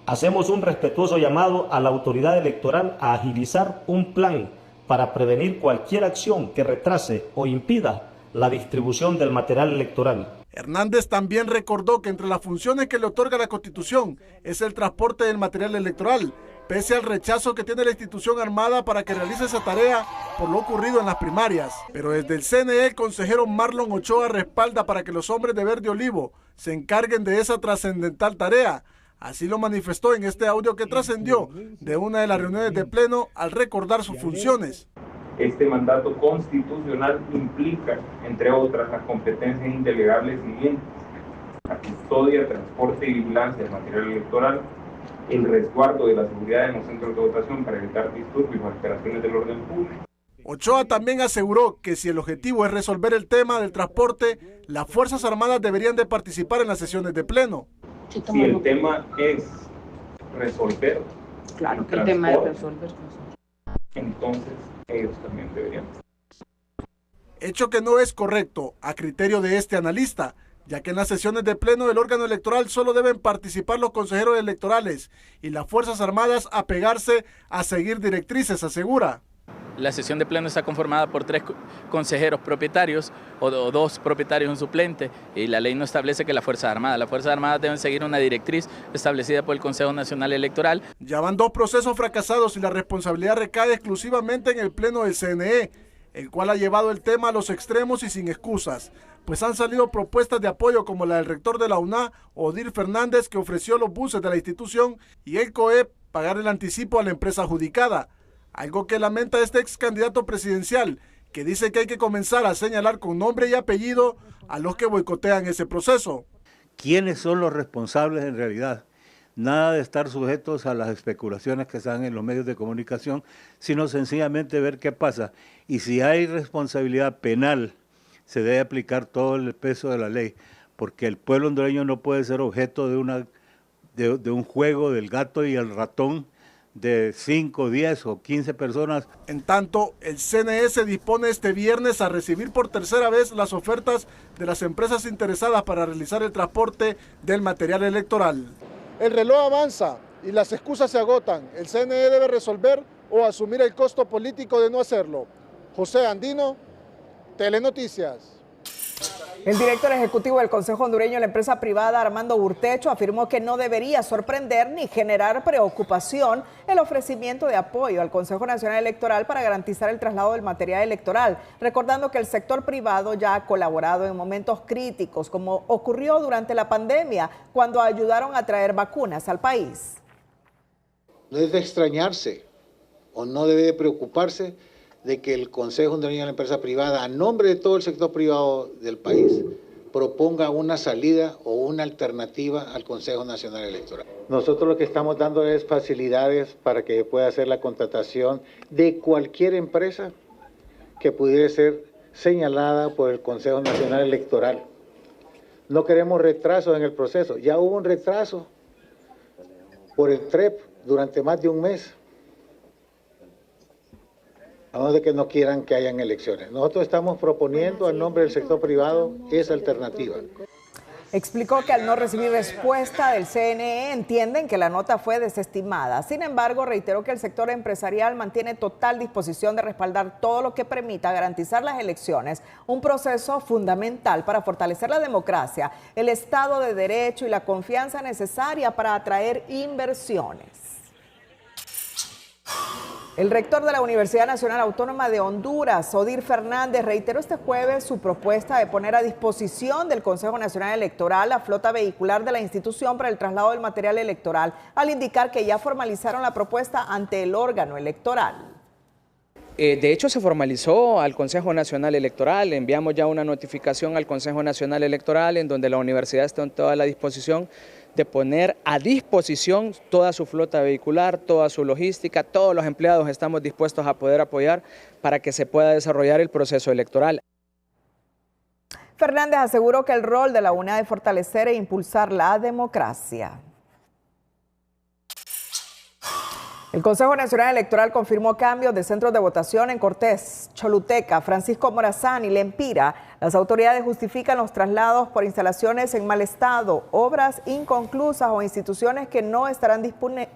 Hacemos un respetuoso llamado a la autoridad electoral a agilizar un plan para prevenir cualquier acción que retrase o impida la distribución del material electoral. Hernández también recordó que entre las funciones que le otorga la Constitución es el transporte del material electoral, pese al rechazo que tiene la institución armada para que realice esa tarea por lo ocurrido en las primarias. Pero desde el CNE, el consejero Marlon Ochoa respalda para que los hombres de Verde Olivo se encarguen de esa trascendental tarea. Así lo manifestó en este audio que trascendió de una de las reuniones de pleno al recordar sus funciones. Este mandato constitucional implica, entre otras, las competencias indelegables siguientes: la custodia, transporte y vigilancia del material electoral, el resguardo de la seguridad en los centros de votación para evitar disturbios o alteraciones del orden público. Ochoa también aseguró que si el objetivo es resolver el tema del transporte, las Fuerzas Armadas deberían de participar en las sesiones de pleno. Si el tema es resolver, claro que el tema es resolver, entonces ellos también deberían. Hecho que no es correcto a criterio de este analista, ya que en las sesiones de pleno del órgano electoral solo deben participar los consejeros electorales y las Fuerzas Armadas apegarse a seguir directrices, asegura. La sesión de pleno está conformada por 3 consejeros propietarios o 2 propietarios y un suplente, y la ley no establece que las Fuerzas Armadas deben seguir una directriz establecida por el Consejo Nacional Electoral. Ya van 2 procesos fracasados y la responsabilidad recae exclusivamente en el pleno del CNE, el cual ha llevado el tema a los extremos y sin excusas, pues han salido propuestas de apoyo como la del rector de la UNA, Odir Fernández, que ofreció los buses de la institución, y el COEP pagar el anticipo a la empresa adjudicada. Algo que lamenta este ex candidato presidencial, que dice que hay que comenzar a señalar con nombre y apellido a los que boicotean ese proceso. ¿Quiénes son los responsables en realidad? Nada de estar sujetos a las especulaciones que están en los medios de comunicación, sino sencillamente ver qué pasa. Y si hay responsabilidad penal, se debe aplicar todo el peso de la ley, porque el pueblo hondureño no puede ser objeto de un juego del gato y el ratón, de 5, 10 o 15 personas. En tanto, el CNE se dispone este viernes a recibir por tercera vez las ofertas de las empresas interesadas para realizar el transporte del material electoral. El reloj avanza y las excusas se agotan. El CNE debe resolver o asumir el costo político de no hacerlo. José Andino, Telenoticias. El director ejecutivo del Consejo Hondureño de la empresa privada, Armando Urtecho, afirmó que no debería sorprender ni generar preocupación el ofrecimiento de apoyo al Consejo Nacional Electoral para garantizar el traslado del material electoral, recordando que el sector privado ya ha colaborado en momentos críticos, como ocurrió durante la pandemia, cuando ayudaron a traer vacunas al país. No es de extrañarse o no debe de preocuparse de que el Consejo Hondureño de la empresa privada, a nombre de todo el sector privado del país, proponga una salida o una alternativa al Consejo Nacional Electoral. Nosotros lo que estamos dando es facilidades para que pueda hacer la contratación de cualquier empresa que pudiera ser señalada por el Consejo Nacional Electoral. No queremos retrasos en el proceso. Ya hubo un retraso por el TREP durante más de un mes. A menos de que no quieran que hayan elecciones. Nosotros estamos proponiendo al nombre del sector privado esa alternativa. Explicó que al no recibir respuesta del CNE entienden que la nota fue desestimada. Sin embargo, reiteró que el sector empresarial mantiene total disposición de respaldar todo lo que permita garantizar las elecciones, un proceso fundamental para fortalecer la democracia, el Estado de Derecho y la confianza necesaria para atraer inversiones. El rector de la Universidad Nacional Autónoma de Honduras, Odir Fernández, reiteró este jueves su propuesta de poner a disposición del Consejo Nacional Electoral la flota vehicular de la institución para el traslado del material electoral, al indicar que ya formalizaron la propuesta ante el órgano electoral. De hecho, se formalizó al Consejo Nacional Electoral, enviamos ya una notificación al Consejo Nacional Electoral en donde la universidad está en toda la disposición de poner a disposición toda su flota vehicular, toda su logística, todos los empleados estamos dispuestos a poder apoyar para que se pueda desarrollar el proceso electoral. Fernández aseguró que el rol de la UNA es fortalecer e impulsar la democracia. El Consejo Nacional Electoral confirmó cambios de centros de votación en Cortés, Choluteca, Francisco Morazán y Lempira. Las autoridades justifican los traslados por instalaciones en mal estado, obras inconclusas o instituciones que no estarán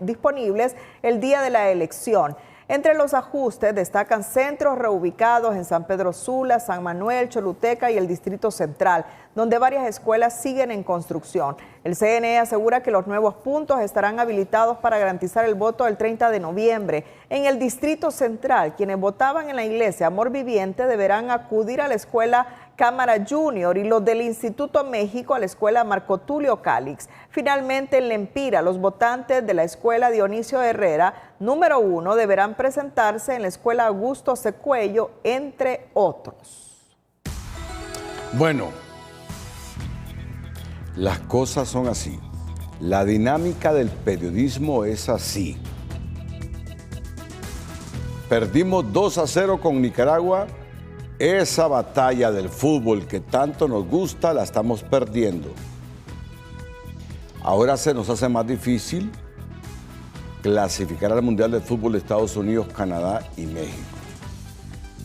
disponibles el día de la elección. Entre los ajustes destacan centros reubicados en San Pedro Sula, San Manuel, Choluteca y el Distrito Central, donde varias escuelas siguen en construcción. El CNE asegura que los nuevos puntos estarán habilitados para garantizar el voto el 30 de noviembre. En el Distrito Central, quienes votaban en la iglesia Amor Viviente deberán acudir a la escuela Cámara Junior y los del Instituto México a la escuela Marco Tulio Cálix. Finalmente, en Lempira, los votantes de la escuela Dionisio Herrera, número 1, deberán presentarse en la escuela Augusto Secuello, entre otros. Bueno, las cosas son así. La dinámica del periodismo es así. Perdimos 2-0 con Nicaragua. Esa batalla del fútbol que tanto nos gusta la estamos perdiendo. Ahora se nos hace más difícil clasificar al Mundial de Fútbol de Estados Unidos, Canadá y México.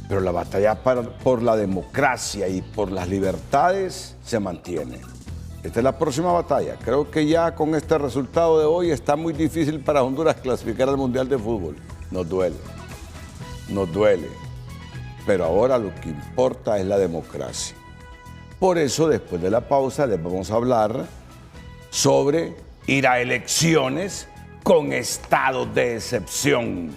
Pero la batalla por la democracia y por las libertades se mantiene. Esta es la próxima batalla. Creo que ya con este resultado de hoy está muy difícil para Honduras clasificar al Mundial de Fútbol. Nos duele. Nos duele. Pero ahora lo que importa es la democracia. Por eso, después de la pausa, les vamos a hablar sobre ir a elecciones con estado de excepción.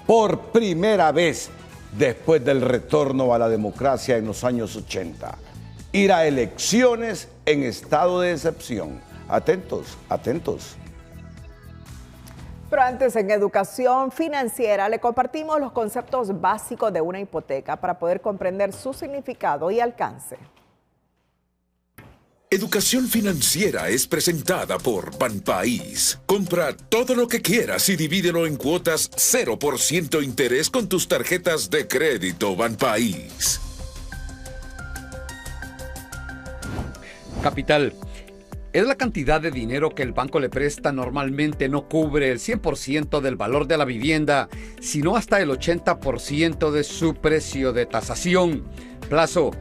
Por primera vez después del retorno a la democracia en los años 80. Ir a elecciones en estado de excepción. Atentos, atentos. Pero antes, en educación financiera, le compartimos los conceptos básicos de una hipoteca para poder comprender su significado y alcance. Educación financiera es presentada por Banpaís. Compra todo lo que quieras y divídelo en cuotas 0% interés con tus tarjetas de crédito Banpaís. Capital. Es la cantidad de dinero que el banco le presta. Normalmente no cubre el 100% del valor de la vivienda, sino hasta el 80% de su precio de tasación. Plazo.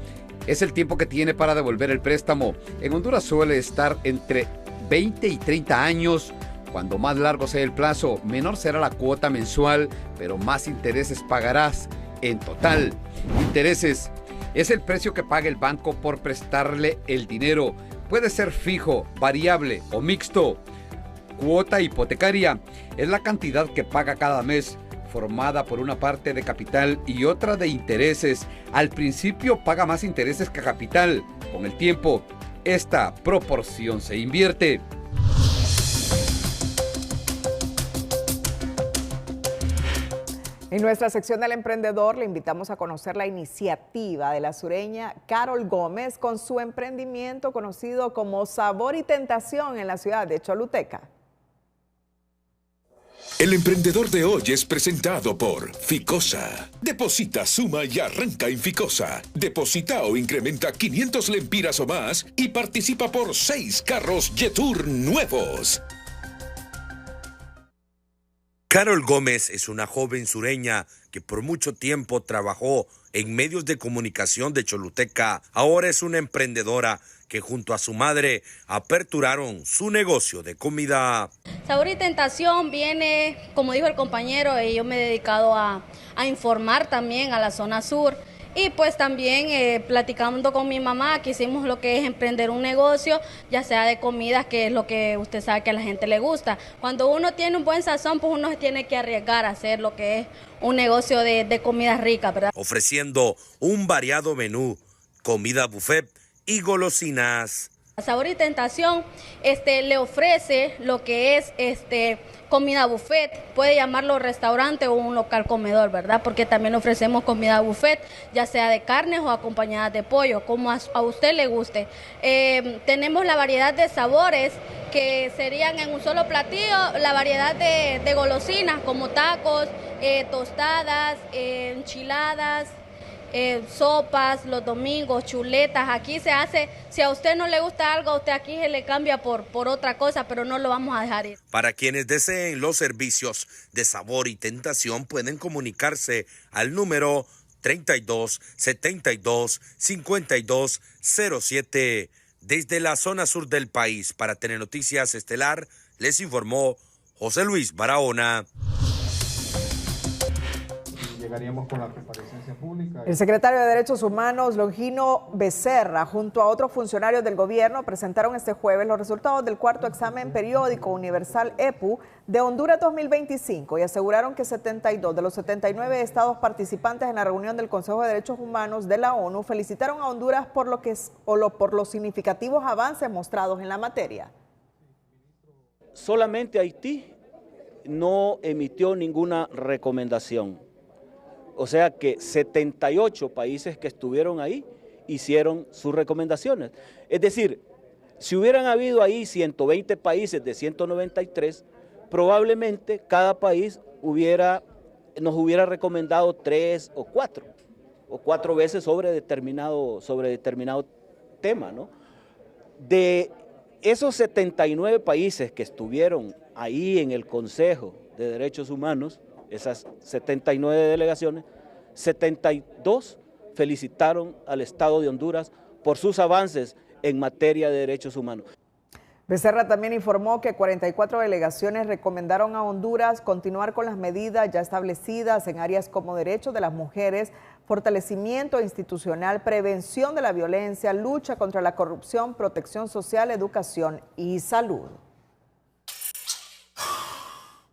Es el tiempo que tiene para devolver el préstamo. En Honduras suele estar entre 20 y 30 años. Cuando más largo sea el plazo, menor será la cuota mensual, pero más intereses pagarás. En total, intereses. Es el precio que paga el banco por prestarle el dinero. Puede ser fijo, variable o mixto. Cuota hipotecaria es la cantidad que paga cada mes, formada por una parte de capital y otra de intereses. Al principio paga más intereses que capital. Con el tiempo, esta proporción se invierte. En nuestra sección del emprendedor le invitamos a conocer la iniciativa de la sureña Carol Gómez con su emprendimiento conocido como Sabor y Tentación en la ciudad de Choluteca. El emprendedor de hoy es presentado por Ficosa. Deposita, suma y arranca en Ficosa. Deposita o incrementa 500 lempiras o más y participa por 6 carros Jetour nuevos. Carol Gómez es una joven sureña que por mucho tiempo trabajó en medios de comunicación de Choluteca. Ahora es una emprendedora que junto a su madre aperturaron su negocio de comida. Sabor y Tentación viene, como dijo el compañero, yo me he dedicado a informar también a la zona sur. Y pues también platicando con mi mamá, que hicimos lo que es emprender un negocio, ya sea de comidas, que es lo que usted sabe que a la gente le gusta. Cuando uno tiene un buen sazón, pues uno se tiene que arriesgar a hacer lo que es un negocio de comidas ricas, ¿verdad? Ofreciendo un variado menú, comida buffet y golosinas. Sabor y Tentación le ofrece lo que es comida buffet, puede llamarlo restaurante o un local comedor, ¿verdad? Porque también ofrecemos comida buffet, ya sea de carnes o acompañada de pollo, como a usted le guste. Tenemos la variedad de sabores que serían en un solo platillo, la variedad de golosinas como tacos, tostadas, enchiladas, sopas, los domingos, chuletas. Aquí se hace, si a usted no le gusta algo, a usted aquí se le cambia por otra cosa, pero no lo vamos a dejar ir. Para quienes deseen los servicios de Sabor y Tentación, pueden comunicarse al número 32 72 52 07. Desde la zona sur del país, para Telenoticias Estelar, les informó José Luis Barahona. Llegaríamos con la comparecencia pública. El secretario de Derechos Humanos, Longino Becerra, junto a otros funcionarios del gobierno, presentaron este jueves los resultados del cuarto examen periódico universal EPU de Honduras 2025 y aseguraron que 72 de los 79 estados participantes en la reunión del Consejo de Derechos Humanos de la ONU felicitaron a Honduras por los significativos avances mostrados en la materia. Solamente Haití no emitió ninguna recomendación. O sea que 78 países que estuvieron ahí hicieron sus recomendaciones. Es decir, si hubieran habido ahí 120 países de 193, probablemente cada país nos hubiera recomendado 3 o 4 veces sobre determinado tema, ¿no? De esos 79 países que estuvieron ahí en el Consejo de Derechos Humanos, esas 79 delegaciones, 72 felicitaron al Estado de Honduras por sus avances en materia de derechos humanos. Becerra también informó que 44 delegaciones recomendaron a Honduras continuar con las medidas ya establecidas en áreas como derechos de las mujeres, fortalecimiento institucional, prevención de la violencia, lucha contra la corrupción, protección social, educación y salud.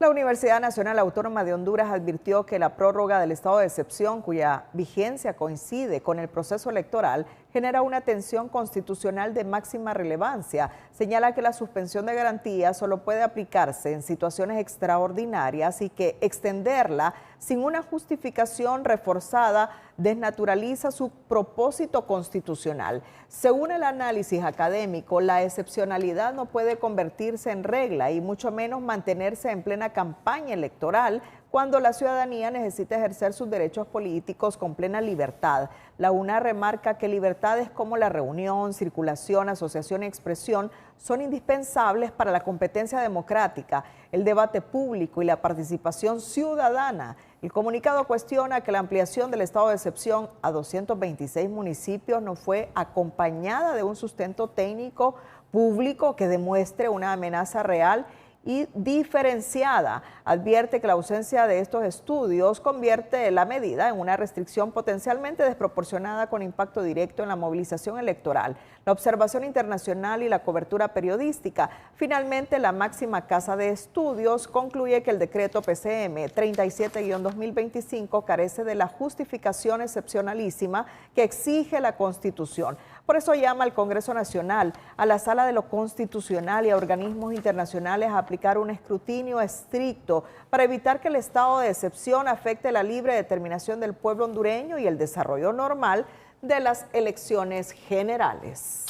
La Universidad Nacional Autónoma de Honduras advirtió que la prórroga del estado de excepción, cuya vigencia coincide con el proceso electoral, genera una tensión constitucional de máxima relevancia. Señala que la suspensión de garantías solo puede aplicarse en situaciones extraordinarias y que extenderla sin una justificación reforzada desnaturaliza su propósito constitucional. Según el análisis académico, la excepcionalidad no puede convertirse en regla y mucho menos mantenerse en plena campaña electoral cuando la ciudadanía necesita ejercer sus derechos políticos con plena libertad. La UNA remarca que libertades como la reunión, circulación, asociación y expresión son indispensables para la competencia democrática, el debate público y la participación ciudadana. El comunicado cuestiona que la ampliación del estado de excepción a 226 municipios no fue acompañada de un sustento técnico público que demuestre una amenaza real y diferenciada. Advierte que la ausencia de estos estudios convierte la medida en una restricción potencialmente desproporcionada con impacto directo en la movilización electoral, la observación internacional y la cobertura periodística. Finalmente, la máxima casa de estudios concluye que el decreto PCM 37-2025 carece de la justificación excepcionalísima que exige la Constitución. Por eso llama al Congreso Nacional, a la Sala de lo Constitucional y a organismos internacionales a aplicar un escrutinio estricto para evitar que el estado de excepción afecte la libre determinación del pueblo hondureño y el desarrollo normal de las elecciones generales.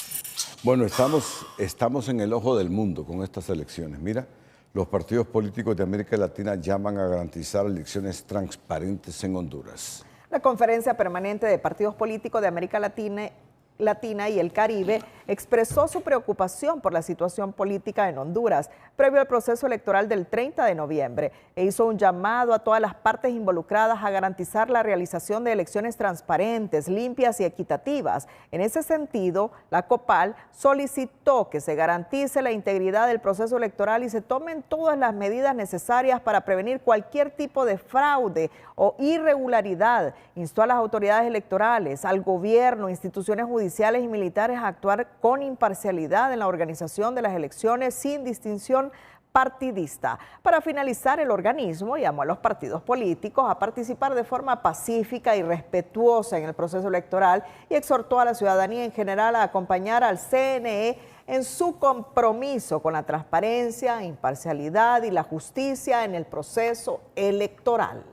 Bueno, estamos en el ojo del mundo con estas elecciones. Mira, los partidos políticos de América Latina llaman a garantizar elecciones transparentes en Honduras. La Conferencia Permanente de Partidos Políticos de América Latina y el Caribe expresó su preocupación por la situación política en Honduras previo al proceso electoral del 30 de noviembre e hizo un llamado a todas las partes involucradas a garantizar la realización de elecciones transparentes, limpias y equitativas. En ese sentido, la COPAL solicitó que se garantice la integridad del proceso electoral y se tomen todas las medidas necesarias para prevenir cualquier tipo de fraude o irregularidad. Instó a las autoridades electorales, al gobierno, instituciones judiciales y militares a actuar con imparcialidad en la organización de las elecciones sin distinción partidista. Para finalizar, el organismo llamó a los partidos políticos a participar de forma pacífica y respetuosa en el proceso electoral y exhortó a la ciudadanía en general a acompañar al CNE en su compromiso con la transparencia, imparcialidad y la justicia en el proceso electoral.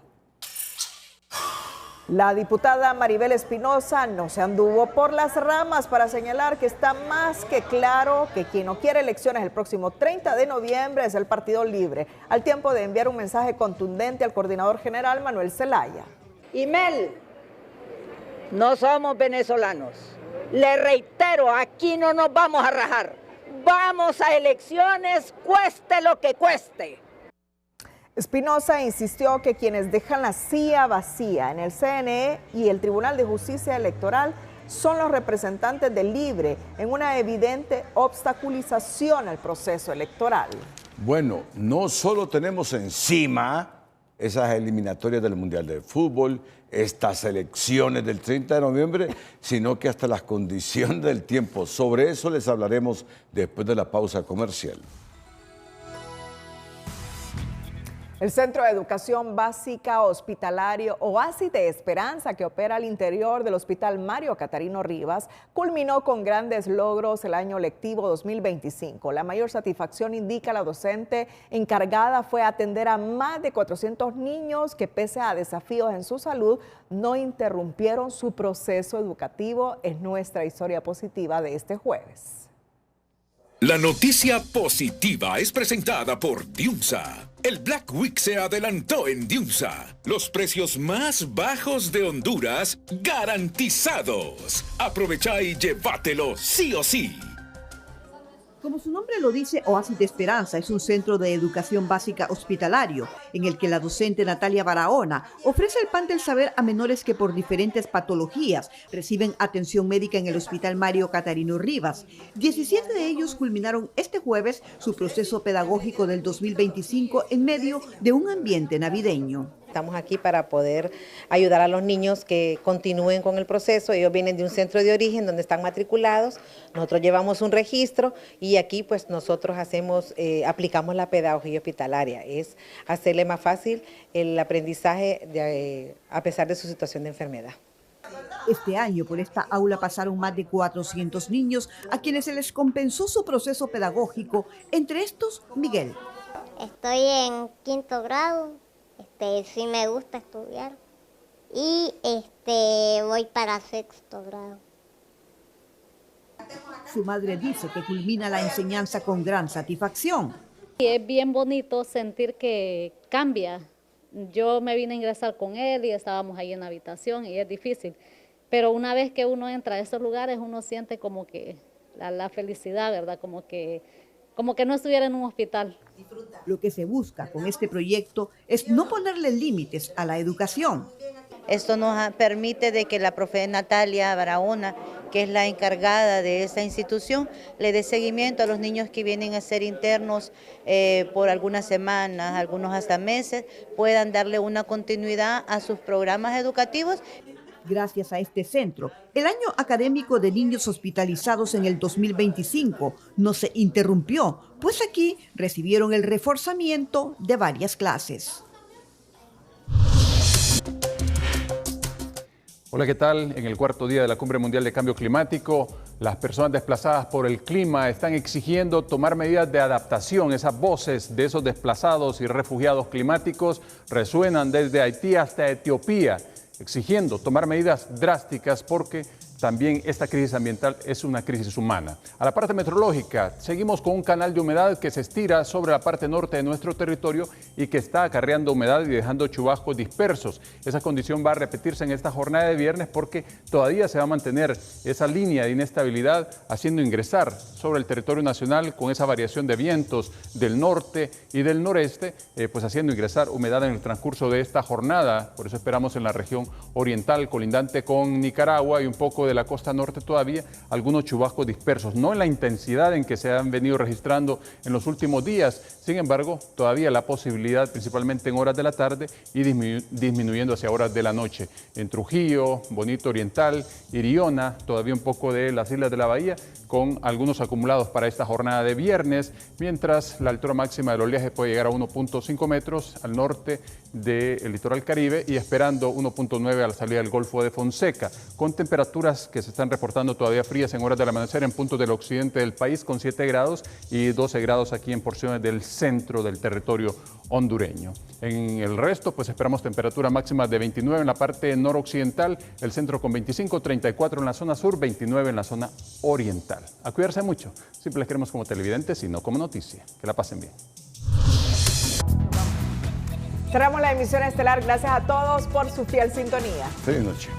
La diputada Maribel Espinosa no se anduvo por las ramas para señalar que está más que claro que quien no quiere elecciones el próximo 30 de noviembre es el Partido Libre, al tiempo de enviar un mensaje contundente al coordinador general Manuel Zelaya. Imel, no somos venezolanos. Le reitero, aquí no nos vamos a rajar. Vamos a elecciones, cueste lo que cueste. Espinosa insistió que quienes dejan la silla vacía en el CNE y el Tribunal de Justicia Electoral son los representantes del Libre en una evidente obstaculización al proceso electoral. Bueno, no solo tenemos encima esas eliminatorias del Mundial de Fútbol, estas elecciones del 30 de noviembre, sino que hasta las condiciones del tiempo. Sobre eso les hablaremos después de la pausa comercial. El Centro de Educación Básica Hospitalario Oasis de Esperanza, que opera al interior del Hospital Mario Catarino Rivas, culminó con grandes logros el año lectivo 2025. La mayor satisfacción, indica la docente encargada, fue atender a más de 400 niños que, pese a desafíos en su salud, no interrumpieron su proceso educativo. Es nuestra historia positiva de este jueves. La noticia positiva es presentada por Diunsa. El Black Week se adelantó en Diunsa. Los precios más bajos de Honduras garantizados. Aprovecha y llévatelo sí o sí. Como su nombre lo dice, Oasis de Esperanza es un centro de educación básica hospitalario en el que la docente Natalia Barahona ofrece el pan del saber a menores que por diferentes patologías reciben atención médica en el Hospital Mario Catarino Rivas. 17 de ellos culminaron este jueves su proceso pedagógico del 2025 en medio de un ambiente navideño. Estamos aquí para poder ayudar a los niños que continúen con el proceso. Ellos vienen de un centro de origen donde están matriculados. Nosotros llevamos un registro y aquí pues nosotros aplicamos la pedagogía hospitalaria. Es hacerle más fácil el aprendizaje a pesar de su situación de enfermedad. Este año por esta aula pasaron más de 400 niños a quienes se les compensó su proceso pedagógico. Entre estos, Miguel. Estoy en 5º grado. Sí me gusta estudiar y voy para 6º grado. Su madre dice que culmina la enseñanza con gran satisfacción. Es bien bonito sentir que cambia. Yo me vine a ingresar con él y estábamos ahí en la habitación y es difícil, pero una vez que uno entra a esos lugares uno siente como que la felicidad, ¿verdad? Como que no estuviera en un hospital. Lo que se busca con este proyecto es no ponerle límites a la educación. Esto nos permite de que la profe Natalia Barahona, que es la encargada de esta institución, le dé seguimiento a los niños que vienen a ser internos por algunas semanas, algunos hasta meses, puedan darle una continuidad a sus programas educativos. Gracias a este centro, el año académico de niños hospitalizados en el 2025 no se interrumpió, pues aquí recibieron el reforzamiento de varias clases. Hola, ¿qué tal? En el cuarto día de la Cumbre Mundial de Cambio Climático, las personas desplazadas por el clima están exigiendo tomar medidas de adaptación. Esas voces de esos desplazados y refugiados climáticos resuenan desde Haití hasta Etiopía, exigiendo tomar medidas drásticas porque también esta crisis ambiental es una crisis humana. A la parte meteorológica, seguimos con un canal de humedad que se estira sobre la parte norte de nuestro territorio y que está acarreando humedad y dejando chubascos dispersos. Esa condición va a repetirse en esta jornada de viernes porque todavía se va a mantener esa línea de inestabilidad haciendo ingresar sobre el territorio nacional con esa variación de vientos del norte y del noreste, pues haciendo ingresar humedad en el transcurso de esta jornada. Por eso esperamos en la región oriental colindante con Nicaragua y un poco de la costa norte todavía algunos chubascos dispersos, no en la intensidad en que se han venido registrando en los últimos días. Sin embargo, todavía la posibilidad, principalmente en horas de la tarde y disminuyendo hacia horas de la noche. En Trujillo, Bonito Oriental, Iriona, todavía un poco de las islas de la bahía, con algunos acumulados para esta jornada de viernes, mientras la altura máxima del oleaje puede llegar a 1.5 metros al norte del litoral Caribe y esperando 1.9 a la salida del Golfo de Fonseca, con temperaturas que se están reportando todavía frías en horas del amanecer en puntos del occidente del país con 7 grados y 12 grados aquí en porciones del centro del territorio hondureño. En el resto, pues esperamos temperaturas máximas de 29 en la parte noroccidental, el centro con 25, 34 en la zona sur, 29 en la zona oriental. A cuidarse mucho. Siempre les queremos como televidentes y no como noticia. Que la pasen bien. Cerramos la emisión estelar. Gracias a todos por su fiel sintonía. Feliz noche.